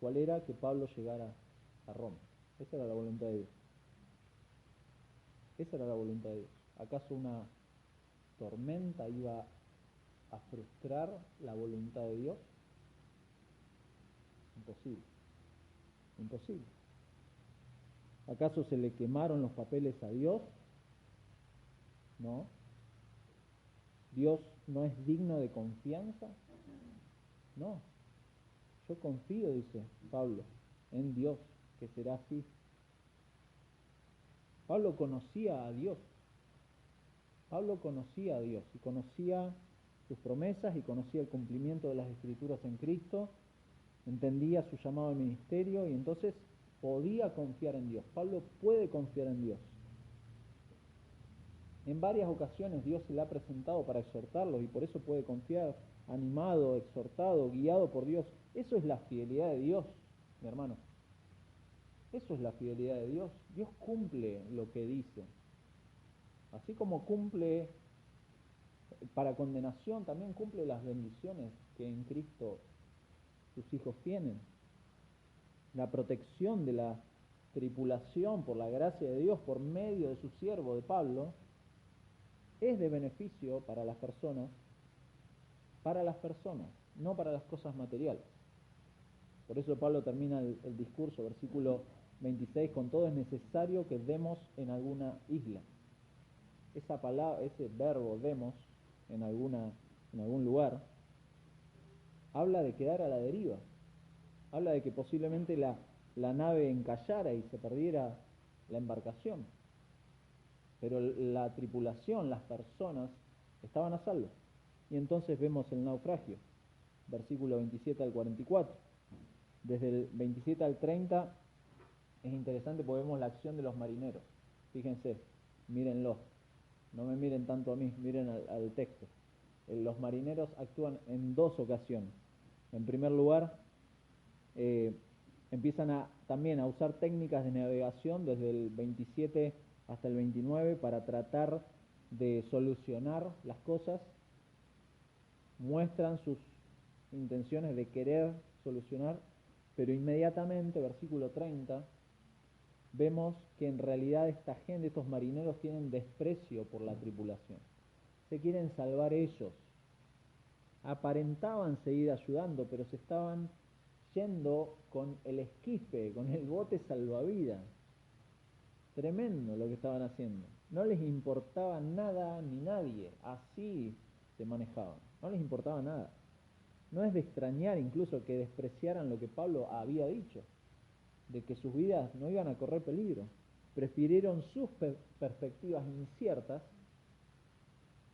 A: ¿cuál era? Que Pablo llegara a Roma. Esa era la voluntad de Dios. Esa era la voluntad de Dios. ¿Acaso una tormenta iba a frustrar la voluntad de Dios? Imposible, imposible. ¿Acaso se le quemaron los papeles a Dios? No. ¿Dios no es digno de confianza? No. Yo confío, dice Pablo, en Dios, que será así. Pablo conocía a Dios. Pablo conocía a Dios y conocía sus promesas y conocía el cumplimiento de las Escrituras en Cristo, entendía su llamado al ministerio y entonces podía confiar en Dios. Pablo puede confiar en Dios. En varias ocasiones Dios se le ha presentado para exhortarlos y por eso puede confiar, animado, exhortado, guiado por Dios. Eso es la fidelidad de Dios, mi hermano. Eso es la fidelidad de Dios. Dios cumple lo que dice. Así como cumple para condenación, también cumple las bendiciones que en Cristo sus hijos tienen. La protección de la tripulación por la gracia de Dios por medio de su siervo de Pablo es de beneficio para las personas, no para las cosas materiales. Por eso Pablo termina el discurso, versículo 26, con todo es necesario que demos en alguna isla. Esa palabra, ese verbo demos en algún lugar, habla de quedar a la deriva. Habla de que posiblemente la nave encallara y se perdiera la embarcación. Pero la tripulación, las personas, estaban a salvo. Y entonces vemos el naufragio, versículo 27 al 44. Desde el 27 al 30 es interesante porque vemos la acción de los marineros. Fíjense, mírenlo, no me miren tanto a mí, miren al texto. Los marineros actúan en dos ocasiones. En primer lugar, empiezan también a usar técnicas de navegación desde el 27 hasta el 29 para tratar de solucionar las cosas. Muestran sus intenciones de querer solucionar, pero inmediatamente, versículo 30, vemos que en realidad esta gente, estos marineros, tienen desprecio por la tripulación. Se quieren salvar ellos. Aparentaban seguir ayudando, pero se estaban yendo con el esquife, con el bote salvavidas. Tremendo lo que estaban haciendo. No les importaba nada ni nadie. Así se manejaban. No les importaba nada. No es de extrañar incluso que despreciaran lo que Pablo había dicho, de que sus vidas no iban a correr peligro. Prefirieron sus perspectivas inciertas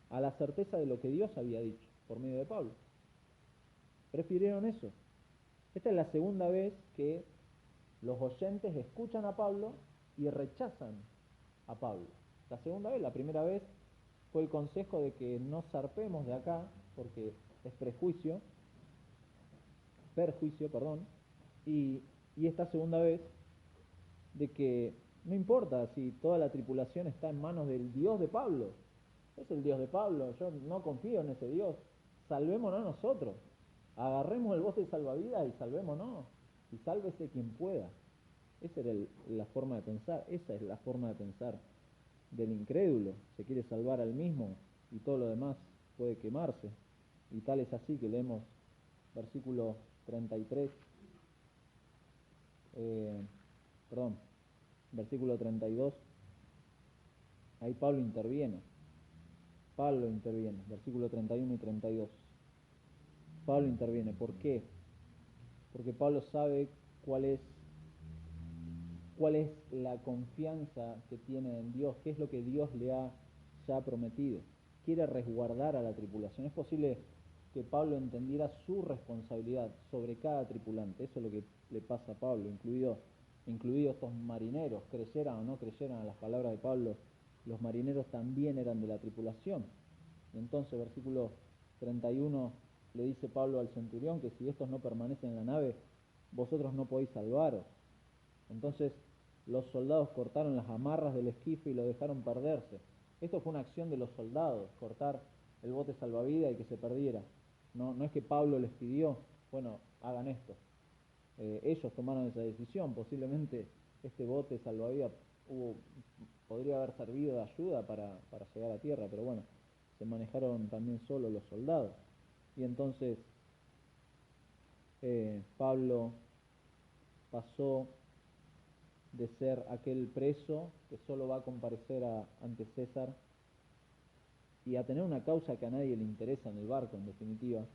A: a la certeza de lo que Dios había dicho por medio de Pablo. Prefirieron eso. Esta es la segunda vez que los oyentes escuchan a Pablo y rechazan a Pablo. La segunda vez, la primera vez fue el consejo de que no zarpemos de acá porque es perjuicio, y esta segunda vez de que no importa si toda la tripulación está en manos del Dios de Pablo, es el Dios de Pablo, yo no confío en ese Dios, salvémonos nosotros, agarremos el bote salvavidas y salvémonos, y sálvese quien pueda. Esa era la forma de pensar, esa es la forma de pensar del incrédulo, se quiere salvar al mismo y todo lo demás puede quemarse. Y tal es así que leemos versículo 33. perdón, versículo 32, ahí Pablo interviene, versículo 31 y 32. Pablo interviene, ¿por qué? Porque Pablo sabe cuál es la confianza que tiene en Dios, qué es lo que Dios le ha ya prometido. Quiere resguardar a la tripulación. Es posible que Pablo entendiera su responsabilidad sobre cada tripulante. Eso es lo que le pasa a Pablo, incluido estos marineros, creyeran o no creyeran a las palabras de Pablo, los marineros también eran de la tripulación. Y entonces, versículo 31, le dice Pablo al centurión que si estos no permanecen en la nave, vosotros no podéis salvaros. Entonces los soldados cortaron las amarras del esquife y lo dejaron perderse. Esto fue una acción de los soldados, cortar el bote salvavidas y que se perdiera. No es que Pablo les pidió, bueno, hagan esto. Ellos tomaron esa decisión. Posiblemente este bote salvavidas podría haber servido de ayuda para llegar a tierra, pero bueno, se manejaron también solo los soldados. Y entonces Pablo pasó de ser aquel preso que solo va a comparecer ante César y a tener una causa que a nadie le interesa en el barco, en definitiva,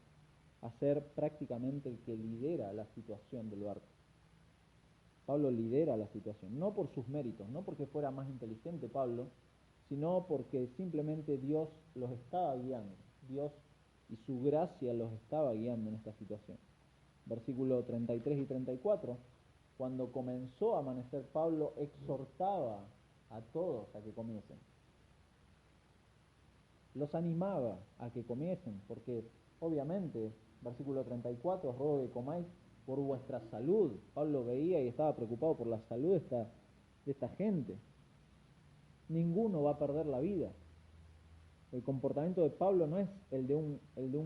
A: a ser prácticamente el que lidera la situación del barco. Pablo lidera la situación, no por sus méritos, no porque fuera más inteligente Pablo, sino porque simplemente Dios los estaba guiando, Dios y su gracia los estaba guiando en esta situación. Versículo 33 y 34, cuando comenzó a amanecer, Pablo exhortaba a todos a que comiesen. Los animaba a que comiesen, porque obviamente, versículo 34, ruego que comáis por vuestra salud. Pablo veía y estaba preocupado por la salud de esta gente. Ninguno va a perder la vida. El comportamiento de Pablo no es el de un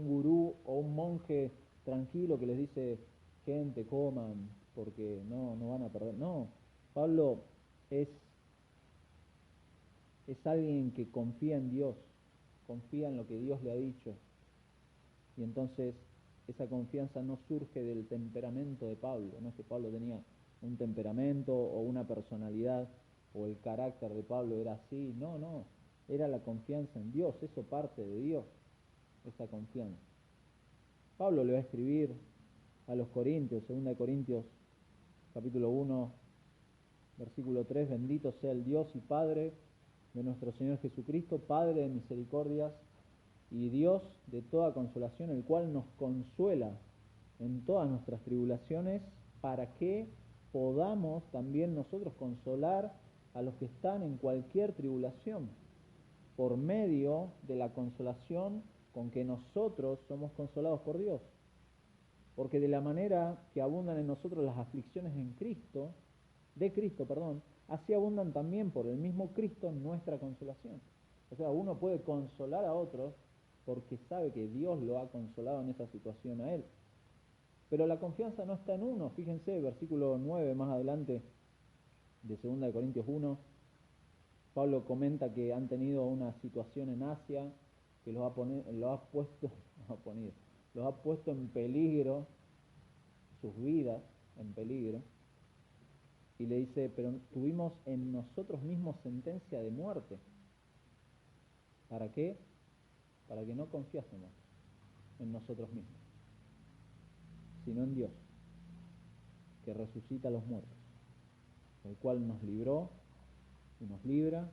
A: gurú o un monje tranquilo que les dice, gente, coman, porque no van a perder. No, Pablo es alguien que confía en Dios, confía en lo que Dios le ha dicho. Y entonces esa confianza no surge del temperamento de Pablo. No es que Pablo tenía un temperamento o una personalidad o el carácter de Pablo era así. No, era la confianza en Dios. Eso parte de Dios, esa confianza. Pablo le va a escribir a los Corintios, 2 Corintios capítulo 1, versículo 3, bendito sea el Dios y Padre de nuestro Señor Jesucristo, Padre de misericordias y Dios de toda consolación, el cual nos consuela en todas nuestras tribulaciones, para que podamos también nosotros consolar a los que están en cualquier tribulación, por medio de la consolación con que nosotros somos consolados por Dios. Porque de la manera que abundan en nosotros las aflicciones de Cristo, así abundan también por el mismo Cristo nuestra consolación. O sea, uno puede consolar a otros porque sabe que Dios lo ha consolado en esa situación a él. Pero la confianza no está en uno. Fíjense, versículo 9 más adelante de 2 Corintios 1, Pablo comenta que han tenido una situación en Asia que los ha puesto en peligro, sus vidas en peligro, y le dice, pero tuvimos en nosotros mismos sentencia de muerte. ¿Para qué? Para que no confiásemos en nosotros mismos, sino en Dios, que resucita a los muertos, el cual nos libró y nos libra,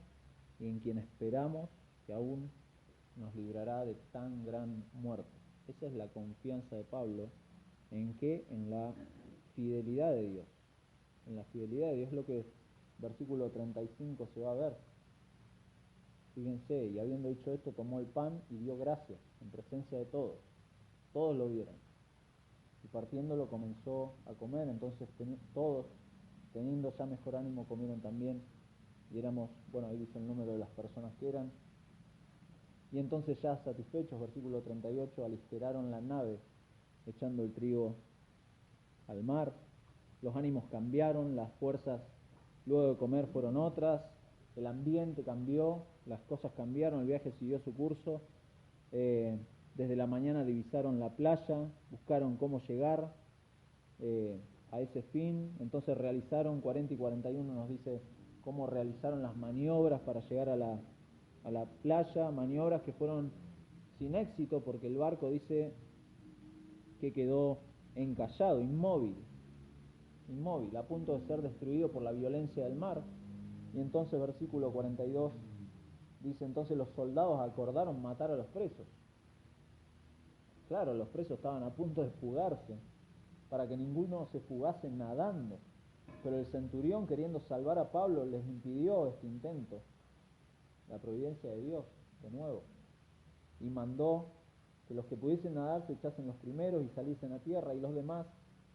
A: y en quien esperamos que aún nos librará de tan gran muerte. Esa es la confianza de Pablo. ¿En qué? En la fidelidad de Dios. En la fidelidad de Dios, lo que versículo 35 se va a ver. Fíjense, y habiendo dicho esto, tomó el pan y dio gracias en presencia de todos. Todos lo vieron. Y partiéndolo comenzó a comer. Entonces todos, teniendo ya mejor ánimo, comieron también. Y éramos, ahí dice el número de las personas que eran. Y entonces ya satisfechos, versículo 38, alisteraron la nave, echando el trigo al mar. Los ánimos cambiaron, las fuerzas luego de comer fueron otras, el ambiente cambió, las cosas cambiaron, el viaje siguió su curso. Desde la mañana divisaron la playa, buscaron cómo llegar, a ese fin. Entonces realizaron, 40 y 41 nos dice cómo realizaron las maniobras para llegar a la playa, maniobras que fueron sin éxito porque el barco dice que quedó encallado, inmóvil, a punto de ser destruido por la violencia del mar. Y entonces versículo 42 dice, entonces los soldados acordaron matar a los presos. Claro, los presos estaban a punto de fugarse, para que ninguno se fugase nadando. Pero el centurión, queriendo salvar a Pablo, les impidió este intento. La providencia de Dios, de nuevo. Y mandó que los que pudiesen nadar se echasen los primeros y saliesen a tierra, y los demás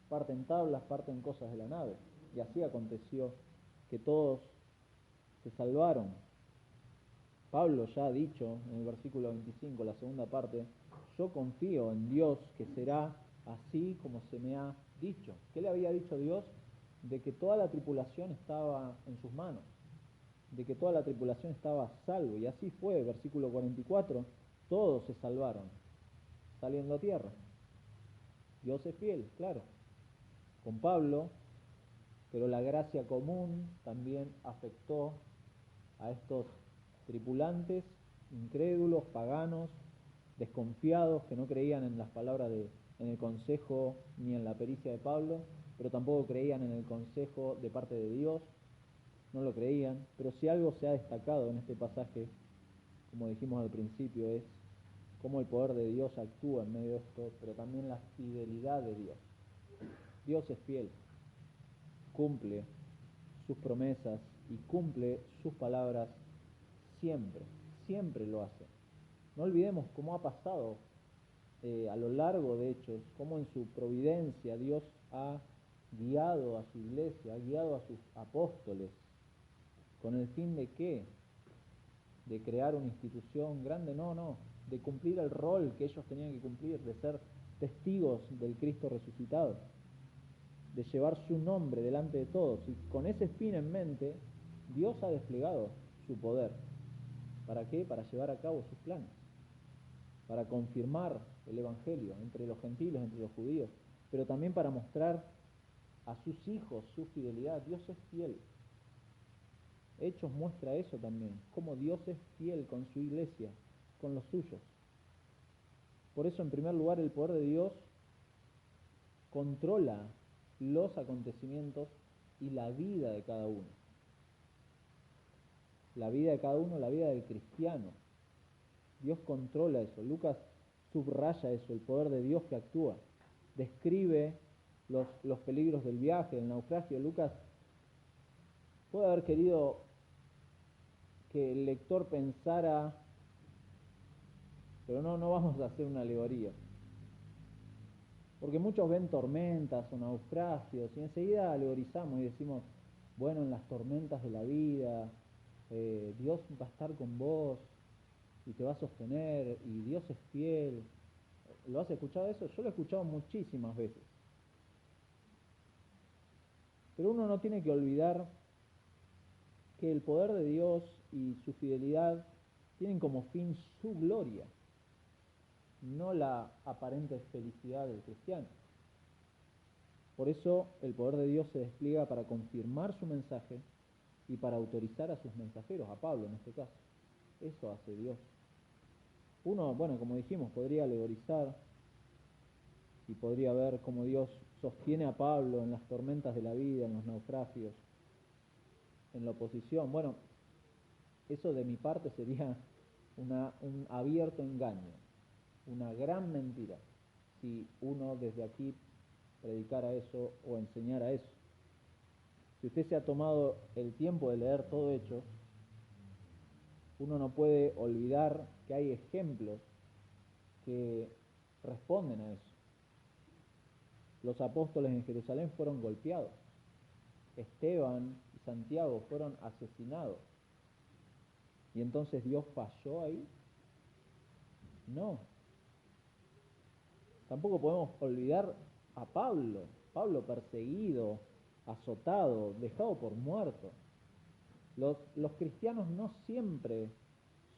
A: parten tablas, parten cosas de la nave. Y así aconteció que todos se salvaron. Pablo ya ha dicho en el versículo 25, la segunda parte, yo confío en Dios que será así como se me ha dicho. ¿Qué le había dicho Dios? De que toda la tripulación estaba en sus manos, de que toda la tripulación estaba a salvo. Y así fue, versículo 44, todos se salvaron, saliendo a tierra. Dios es fiel, claro, con Pablo, pero la gracia común también afectó a estos tripulantes incrédulos, paganos, desconfiados, que no creían en las palabras en el consejo ni en la pericia de Pablo, pero tampoco creían en el consejo de parte de Dios, no lo creían. Pero si algo se ha destacado en este pasaje, como dijimos al principio, es cómo el poder de Dios actúa en medio de esto, pero también la fidelidad de Dios. Dios es fiel, cumple sus promesas y cumple sus palabras siempre, siempre lo hace. No olvidemos cómo ha pasado a lo largo de Hechos, cómo en su providencia Dios ha guiado a su iglesia, ha guiado a sus apóstoles, ¿con el fin de qué? De crear una institución grande, no, de cumplir el rol que ellos tenían que cumplir, de ser testigos del Cristo resucitado, de llevar su nombre delante de todos. Y con ese fin en mente, Dios ha desplegado su poder. ¿Para qué? Para llevar a cabo sus planes, para confirmar el Evangelio entre los gentiles, entre los judíos, pero también para mostrar a sus hijos su fidelidad. Dios es fiel. Hechos muestra eso también, cómo Dios es fiel con su iglesia, con los suyos. Por eso, en primer lugar, el poder de Dios controla los acontecimientos y la vida de cada uno. La vida de cada uno, la vida del cristiano. Dios controla eso. Lucas subraya eso, el poder de Dios que actúa. Describe los peligros del viaje, del naufragio. Lucas puede haber querido que el lector pensara, pero no vamos a hacer una alegoría. Porque muchos ven tormentas o naufragios y enseguida alegorizamos y decimos, bueno, en las tormentas de la vida, Dios va a estar con vos y te va a sostener y Dios es fiel. ¿Lo has escuchado eso? Yo lo he escuchado muchísimas veces. Pero uno no tiene que olvidar que el poder de Dios y su fidelidad tienen como fin su gloria, no la aparente felicidad del cristiano. Por eso el poder de Dios se despliega para confirmar su mensaje y para autorizar a sus mensajeros, a Pablo en este caso. Eso hace Dios. Uno, bueno, como dijimos, podría alegorizar y podría ver cómo Dios sostiene a Pablo en las tormentas de la vida, en los naufragios, en la oposición. Bueno, eso de mi parte sería un abierto engaño, una gran mentira, si uno desde aquí predicara eso o enseñara eso. Si usted se ha tomado el tiempo de leer todo Hechos, uno no puede olvidar que hay ejemplos que responden a eso. Los apóstoles en Jerusalén fueron golpeados. Esteban y Santiago fueron asesinados. ¿Y entonces Dios falló ahí? No. Tampoco podemos olvidar a Pablo perseguido, azotado, dejado por muerto. Los cristianos no siempre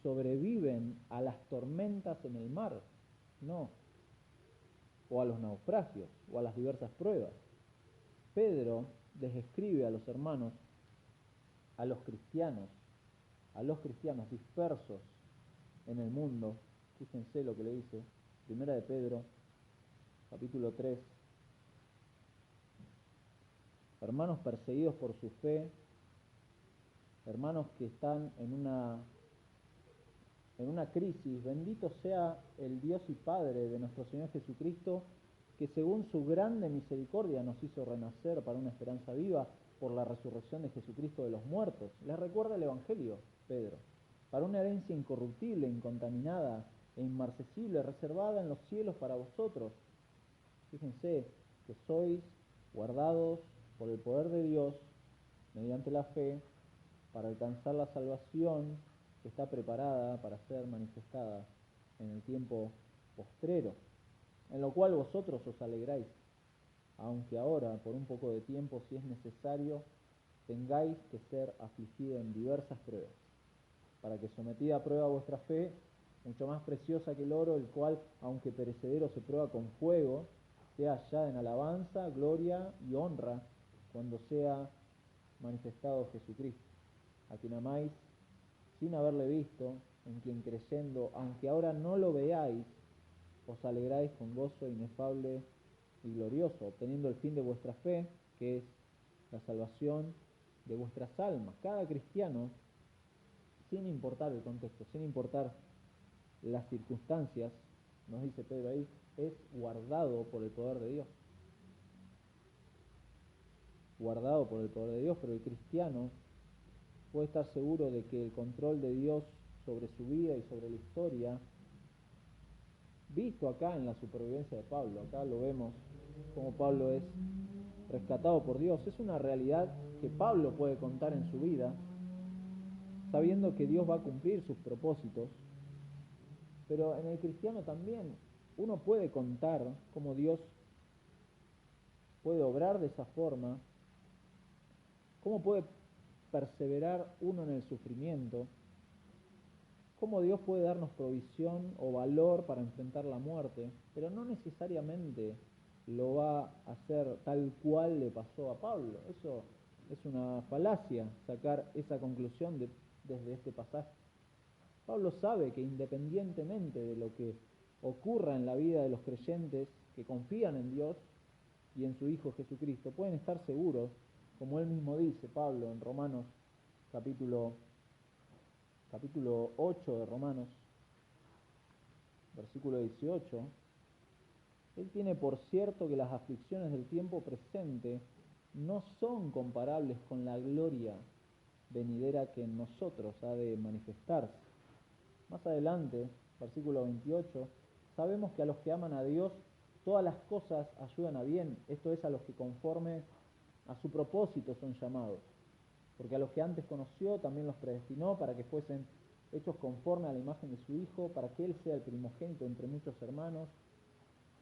A: sobreviven a las tormentas en el mar, no, o a los naufragios, o a las diversas pruebas. Pedro les escribe a los hermanos, a los cristianos dispersos en el mundo. Fíjense lo que le dice, Primera de Pedro, capítulo 3. Hermanos perseguidos por su fe, hermanos que están en una crisis, bendito sea el Dios y Padre de nuestro Señor Jesucristo, que según su grande misericordia nos hizo renacer para una esperanza viva por la resurrección de Jesucristo de los muertos. Les recuerda el Evangelio, Pedro, para una herencia incorruptible, incontaminada e inmarcesible, reservada en los cielos para vosotros. Fíjense que sois guardados por el poder de Dios mediante la fe para alcanzar la salvación que está preparada para ser manifestada en el tiempo postrero, en lo cual vosotros os alegráis, aunque ahora, por un poco de tiempo, si es necesario, tengáis que ser afligidos en diversas pruebas, para que sometida a prueba vuestra fe, mucho más preciosa que el oro, el cual, aunque perecedero, se prueba con fuego, sea hallada en alabanza, gloria y honra, cuando sea manifestado Jesucristo, a quien amáis sin haberle visto, en quien creyendo, aunque ahora no lo veáis, os alegráis con gozo inefable y glorioso, obteniendo el fin de vuestra fe, que es la salvación de vuestras almas. Cada cristiano, sin importar el contexto, sin importar las circunstancias, nos dice Pedro ahí, es guardado por el poder de Dios. Guardado por el poder de Dios, pero el cristiano puede estar seguro de que el control de Dios sobre su vida y sobre la historia, visto acá en la supervivencia de Pablo, acá lo vemos como Pablo es rescatado por Dios, es una realidad que Pablo puede contar en su vida, sabiendo que Dios va a cumplir sus propósitos, pero en el cristiano también uno puede contar cómo Dios puede obrar de esa forma, cómo puede perseverar uno en el sufrimiento, cómo Dios puede darnos provisión o valor para enfrentar la muerte, pero no necesariamente lo va a hacer tal cual le pasó a Pablo. Eso es una falacia, sacar esa conclusión desde este pasaje. Pablo sabe que independientemente de lo que ocurra en la vida de los creyentes que confían en Dios y en su Hijo Jesucristo, pueden estar seguros, como él mismo dice, Pablo, en Romanos capítulo 8 de Romanos, versículo 18, él tiene por cierto que las aflicciones del tiempo presente no son comparables con la gloria venidera que en nosotros ha de manifestarse. Más adelante, versículo 28, sabemos que a los que aman a Dios, todas las cosas ayudan a bien, esto es, a los que conforme a su propósito son llamados. Porque a los que antes conoció también los predestinó para que fuesen hechos conforme a la imagen de su Hijo, para que Él sea el primogénito entre muchos hermanos.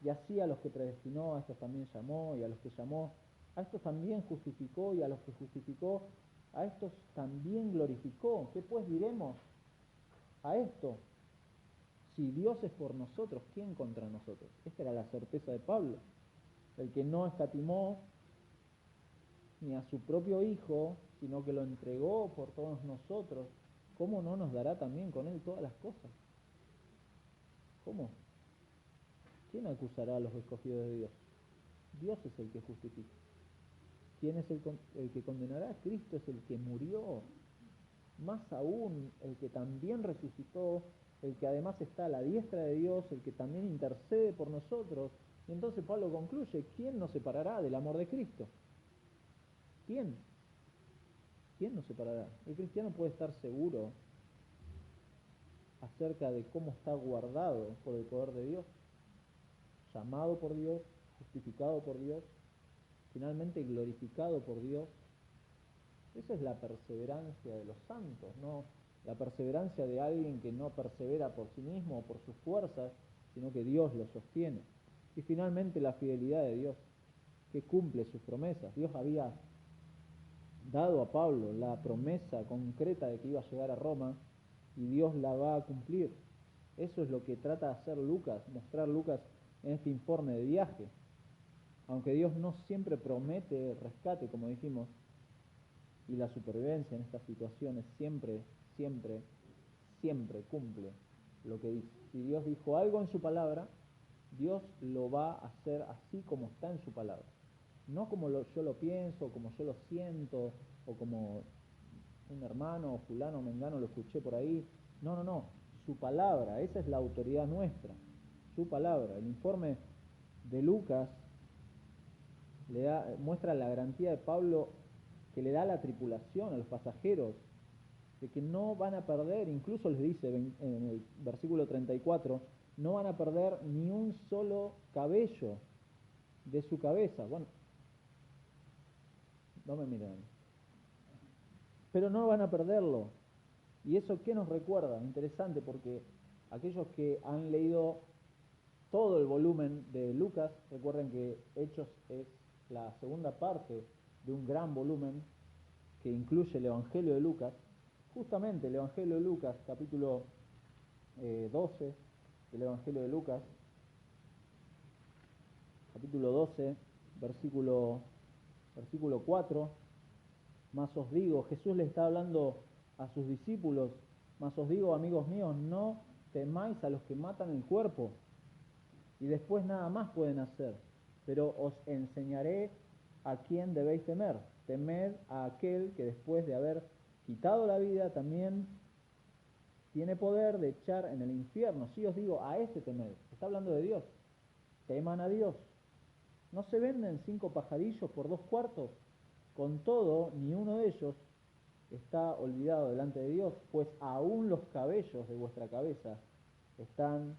A: Y así a los que predestinó, a estos también llamó, y a los que llamó, a estos también justificó, y a los que justificó, a estos también glorificó. ¿Qué pues diremos a esto? Si Dios es por nosotros, ¿quién contra nosotros? Esta era la certeza de Pablo, el que no escatimó ni a su propio Hijo, sino que lo entregó por todos nosotros. ¿Cómo no nos dará también con Él todas las cosas? ¿Cómo? ¿Quién acusará a los escogidos de Dios? Dios es el que justifica. ¿Quién es el que condenará? Cristo es el que murió. Más aún, el que también resucitó, el que además está a la diestra de Dios, el que también intercede por nosotros. Y entonces Pablo concluye, ¿quién nos separará del amor de Cristo? ¿Quién? ¿Quién nos separará? El cristiano puede estar seguro acerca de cómo está guardado por el poder de Dios, llamado por Dios, justificado por Dios, finalmente glorificado por Dios. Esa es la perseverancia de los santos, no la perseverancia de alguien que no persevera por sí mismo o por sus fuerzas, sino que Dios lo sostiene. Y finalmente la fidelidad de Dios, que cumple sus promesas. Dios había dado a Pablo la promesa concreta de que iba a llegar a Roma y Dios la va a cumplir. Eso es lo que trata de hacer Lucas, mostrar Lucas en este informe de viaje. Aunque Dios no siempre promete rescate, como dijimos, y la supervivencia en estas situaciones siempre, siempre, siempre cumple lo que dice. Si Dios dijo algo en su palabra, Dios lo va a hacer así como está en su palabra. No como yo lo pienso, como yo lo siento, o como un hermano, o fulano, o mengano, lo escuché por ahí. No, no, no. Su palabra, esa es la autoridad nuestra. Su palabra. El informe de Lucas muestra la garantía de Pablo que le da a la tripulación, a los pasajeros, de que no van a perder, incluso les dice en el versículo 34, no van a perder ni un solo cabello de su cabeza. Bueno, no me miren, pero no van a perderlo. ¿Y eso qué nos recuerda? Interesante, porque aquellos que han leído todo el volumen de Lucas, recuerden que Hechos es la segunda parte de un gran volumen que incluye el Evangelio de Lucas. Justamente el Evangelio de Lucas, capítulo 12 del Evangelio de Lucas, capítulo 12, versículo 4, más os digo, Jesús le está hablando a sus discípulos, más os digo, amigos míos, no temáis a los que matan el cuerpo y después nada más pueden hacer, pero os enseñaré a quién debéis temer. Temed a aquel que después de haber quitado la vida también tiene poder de echar en el infierno. Sí os digo, a ese temed. Está hablando de Dios. Teman a Dios. ¿No se venden 5 pajarillos por 2 cuartos? Con todo, ni uno de ellos está olvidado delante de Dios, pues aún los cabellos de vuestra cabeza están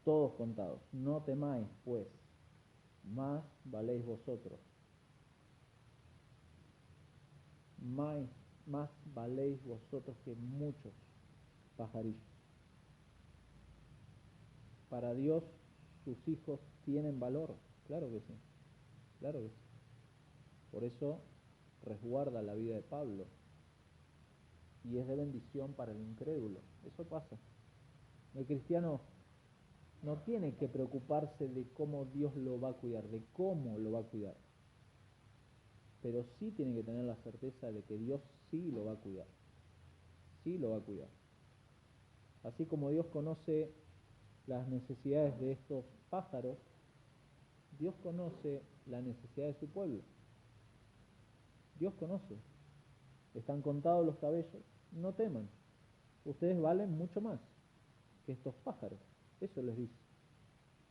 A: todos contados. No temáis, pues, más valéis vosotros. Más valéis vosotros que muchos pajarillos. Para Dios, sus hijos tienen valor. Claro que sí, claro que sí. Por eso resguarda la vida de Pablo y es de bendición para el incrédulo. Eso pasa. El cristiano no tiene que preocuparse de cómo Dios lo va a cuidar, de cómo lo va a cuidar, pero sí tiene que tener la certeza de que Dios sí lo va a cuidar, sí lo va a cuidar. Así como Dios conoce las necesidades de estos pájaros, Dios conoce la necesidad de su pueblo. Dios conoce. Están contados los cabellos, no teman. Ustedes valen mucho más que estos pájaros. Eso les dice.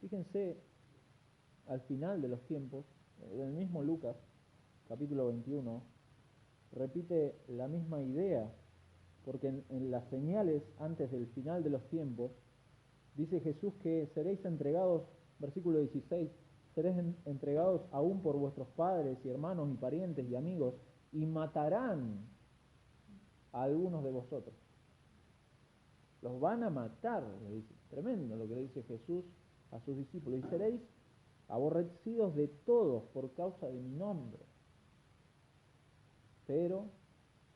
A: Fíjense, al final de los tiempos, el mismo Lucas, capítulo 21, repite la misma idea, porque en las señales antes del final de los tiempos, dice Jesús que seréis entregados, versículo 16, seréis entregados aún por vuestros padres y hermanos y parientes y amigos, y matarán a algunos de vosotros. Los van a matar, le dice. Tremendo lo que le dice Jesús a sus discípulos. Y seréis aborrecidos de todos por causa de mi nombre. Pero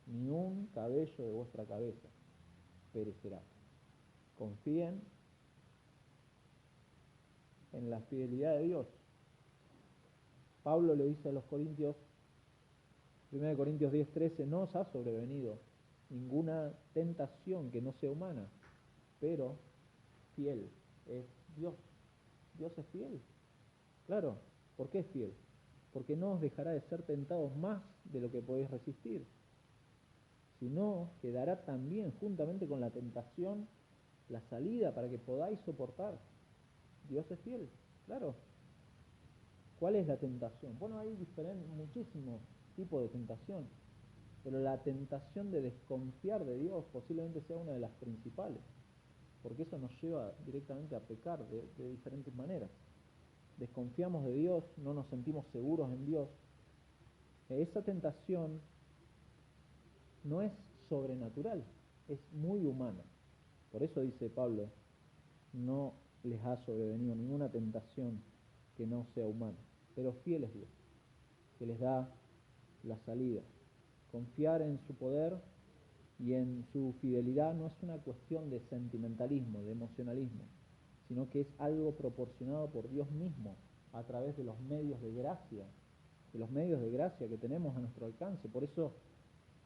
A: ni un cabello de vuestra cabeza perecerá. Confíen en la fidelidad de Dios. Pablo le dice a los Corintios, 1 Corintios 10:13, no os ha sobrevenido ninguna tentación que no sea humana, pero fiel es Dios. Dios es fiel. Claro, ¿por qué es fiel? Porque no os dejará de ser tentados más de lo que podéis resistir, sino que dará también juntamente con la tentación la salida para que podáis soportar. Dios es fiel, claro. ¿Cuál es la tentación? Bueno, hay muchísimos tipos de tentación, pero la tentación de desconfiar de Dios posiblemente sea una de las principales, porque eso nos lleva directamente a pecar de diferentes maneras. Desconfiamos de Dios, no nos sentimos seguros en Dios. Esa tentación no es sobrenatural, es muy humana. Por eso dice Pablo, no les ha sobrevenido ninguna tentación que no sea humana, pero fiel es Dios, que les da la salida. Confiar en su poder y en su fidelidad no es una cuestión de sentimentalismo, de emocionalismo, sino que es algo proporcionado por Dios mismo a través de los medios de gracia que tenemos a nuestro alcance. Por eso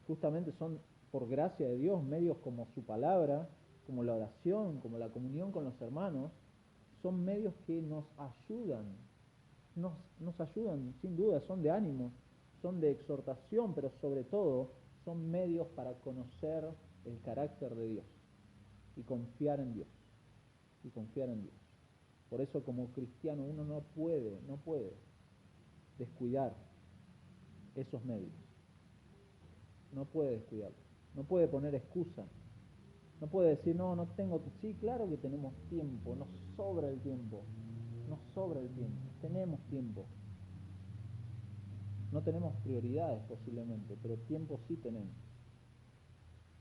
A: justamente son, por gracia de Dios, medios como su palabra, como la oración, como la comunión con los hermanos, son medios que nos ayudan sin duda, son de ánimo, son de exhortación, pero sobre todo son medios para conocer el carácter de Dios y confiar en Dios, y confiar en Dios. Por eso como cristiano uno no puede descuidar esos medios, no puede descuidarlos, no puede poner excusa, no puede decir, no tengo, sí, claro que tenemos tiempo, nos sobra el tiempo, tenemos tiempo. No tenemos prioridades posiblemente, pero tiempo sí tenemos.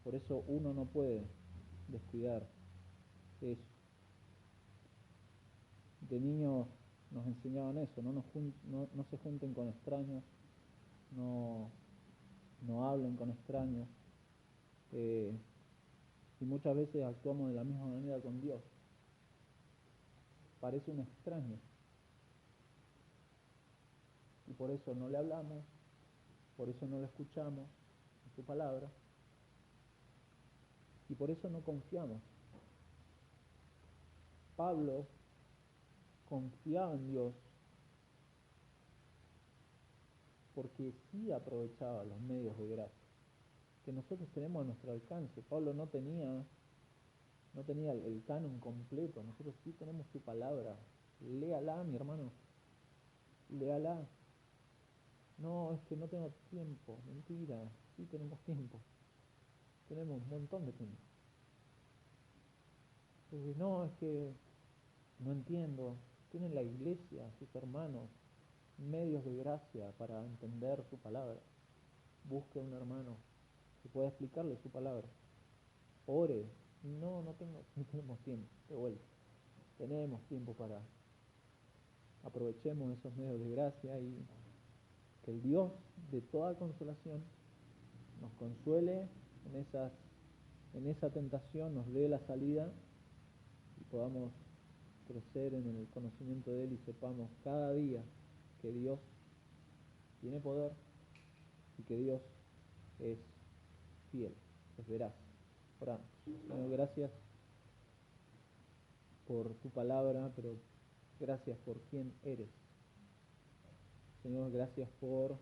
A: Por eso uno no puede descuidar eso. De niños nos enseñaban eso, no se junten con extraños, no hablen con extraños. Y muchas veces actuamos de la misma manera con Dios. Parece un extraño. Y por eso no le hablamos, por eso no le escuchamos en su palabra, y por eso no confiamos. Pablo confiaba en Dios porque sí aprovechaba los medios de gracia que nosotros tenemos a nuestro alcance. Pablo no tenía el canon completo, nosotros sí tenemos su palabra. Léala, mi hermano, léala. No, es que no tengo tiempo, mentira, sí tenemos tiempo, tenemos un montón de tiempo. No, es que no entiendo, tienen la iglesia, sus hermanos, medios de gracia para entender su palabra. Busque a un hermano que pueda explicarle su palabra. Ore. No tenemos tiempo, de vuelta. Tenemos tiempo para aprovechemos esos medios de gracia y que el Dios de toda consolación nos consuele en esa tentación, nos dé la salida y podamos crecer en el conocimiento de Él y sepamos cada día que Dios tiene poder y que Dios es fiel, es veraz. Oramos. Señor, gracias por tu palabra, pero gracias por quién eres. Señor, gracias por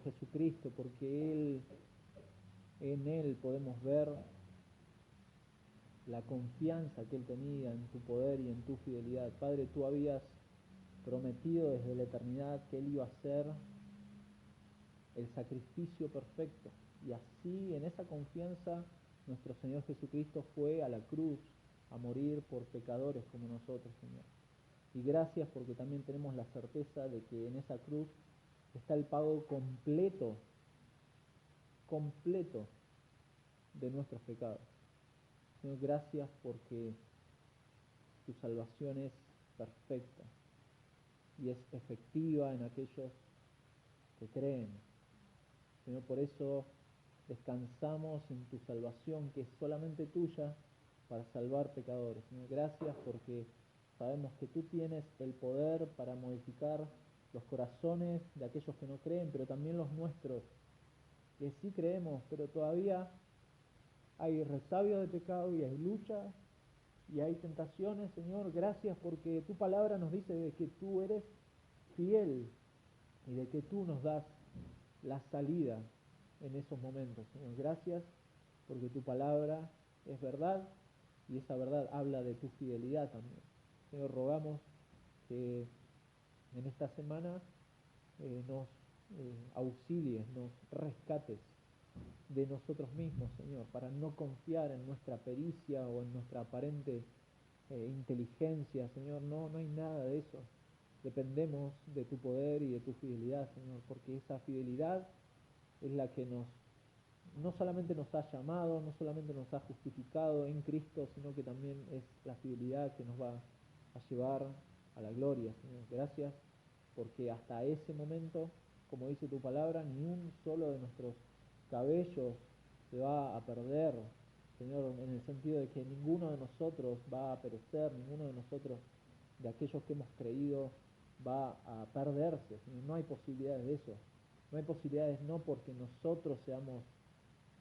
A: Jesucristo, porque en Él podemos ver la confianza que Él tenía en tu poder y en tu fidelidad. Padre, tú habías prometido desde la eternidad que Él iba a ser el sacrificio perfecto. Y así, en esa confianza, nuestro Señor Jesucristo fue a la cruz a morir por pecadores como nosotros, Señor. Y gracias porque también tenemos la certeza de que en esa cruz está el pago completo de nuestros pecados. Señor, gracias porque tu salvación es perfecta y es efectiva en aquellos que creen. Señor, por eso descansamos en tu salvación, que es solamente tuya para salvar pecadores. Señor, gracias porque sabemos que tú tienes el poder para modificar los corazones de aquellos que no creen, pero también los nuestros, que sí creemos, pero todavía hay resabios de pecado y hay lucha y hay tentaciones. Señor, gracias porque tu palabra nos dice de que tú eres fiel y de que tú nos das la salida en esos momentos. Señor, gracias porque tu palabra es verdad y esa verdad habla de tu fidelidad también. Señor, rogamos que en esta semana nos auxilies, nos rescates de nosotros mismos, Señor, para no confiar en nuestra pericia o en nuestra aparente inteligencia, Señor. No hay nada de eso. Dependemos de tu poder y de tu fidelidad, Señor, porque esa fidelidad es la que no solamente nos ha llamado, no solamente nos ha justificado en Cristo, sino que también es la fidelidad que nos va a llevar a la gloria, Señor. Gracias, porque hasta ese momento, como dice tu palabra, ni un solo de nuestros cabellos se va a perder, Señor, en el sentido de que ninguno de nosotros va a perecer, ninguno de nosotros de aquellos que hemos creído va a perderse. No hay posibilidades de eso. No hay posibilidades no porque nosotros seamos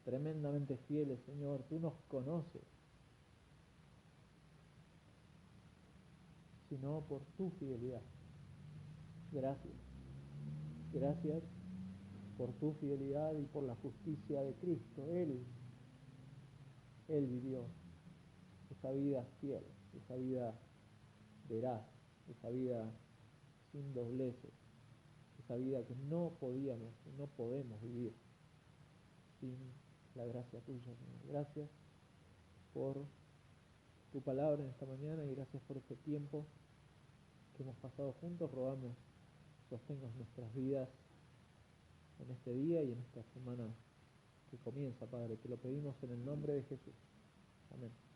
A: tremendamente fieles, Señor. Tú nos conoces, sino por tu fidelidad. Gracias. Gracias por tu fidelidad y por la justicia de Cristo. Él vivió esa vida fiel, esa vida veraz, esa vida sin dobleces, esa vida que no podíamos y no podemos vivir sin la gracia tuya, Señor. Gracias por tu palabra en esta mañana y gracias por este tiempo que hemos pasado juntos. Rogamos sostengas nuestras vidas en este día y en esta semana que comienza, Padre. Te lo pedimos en el nombre de Jesús. Amén.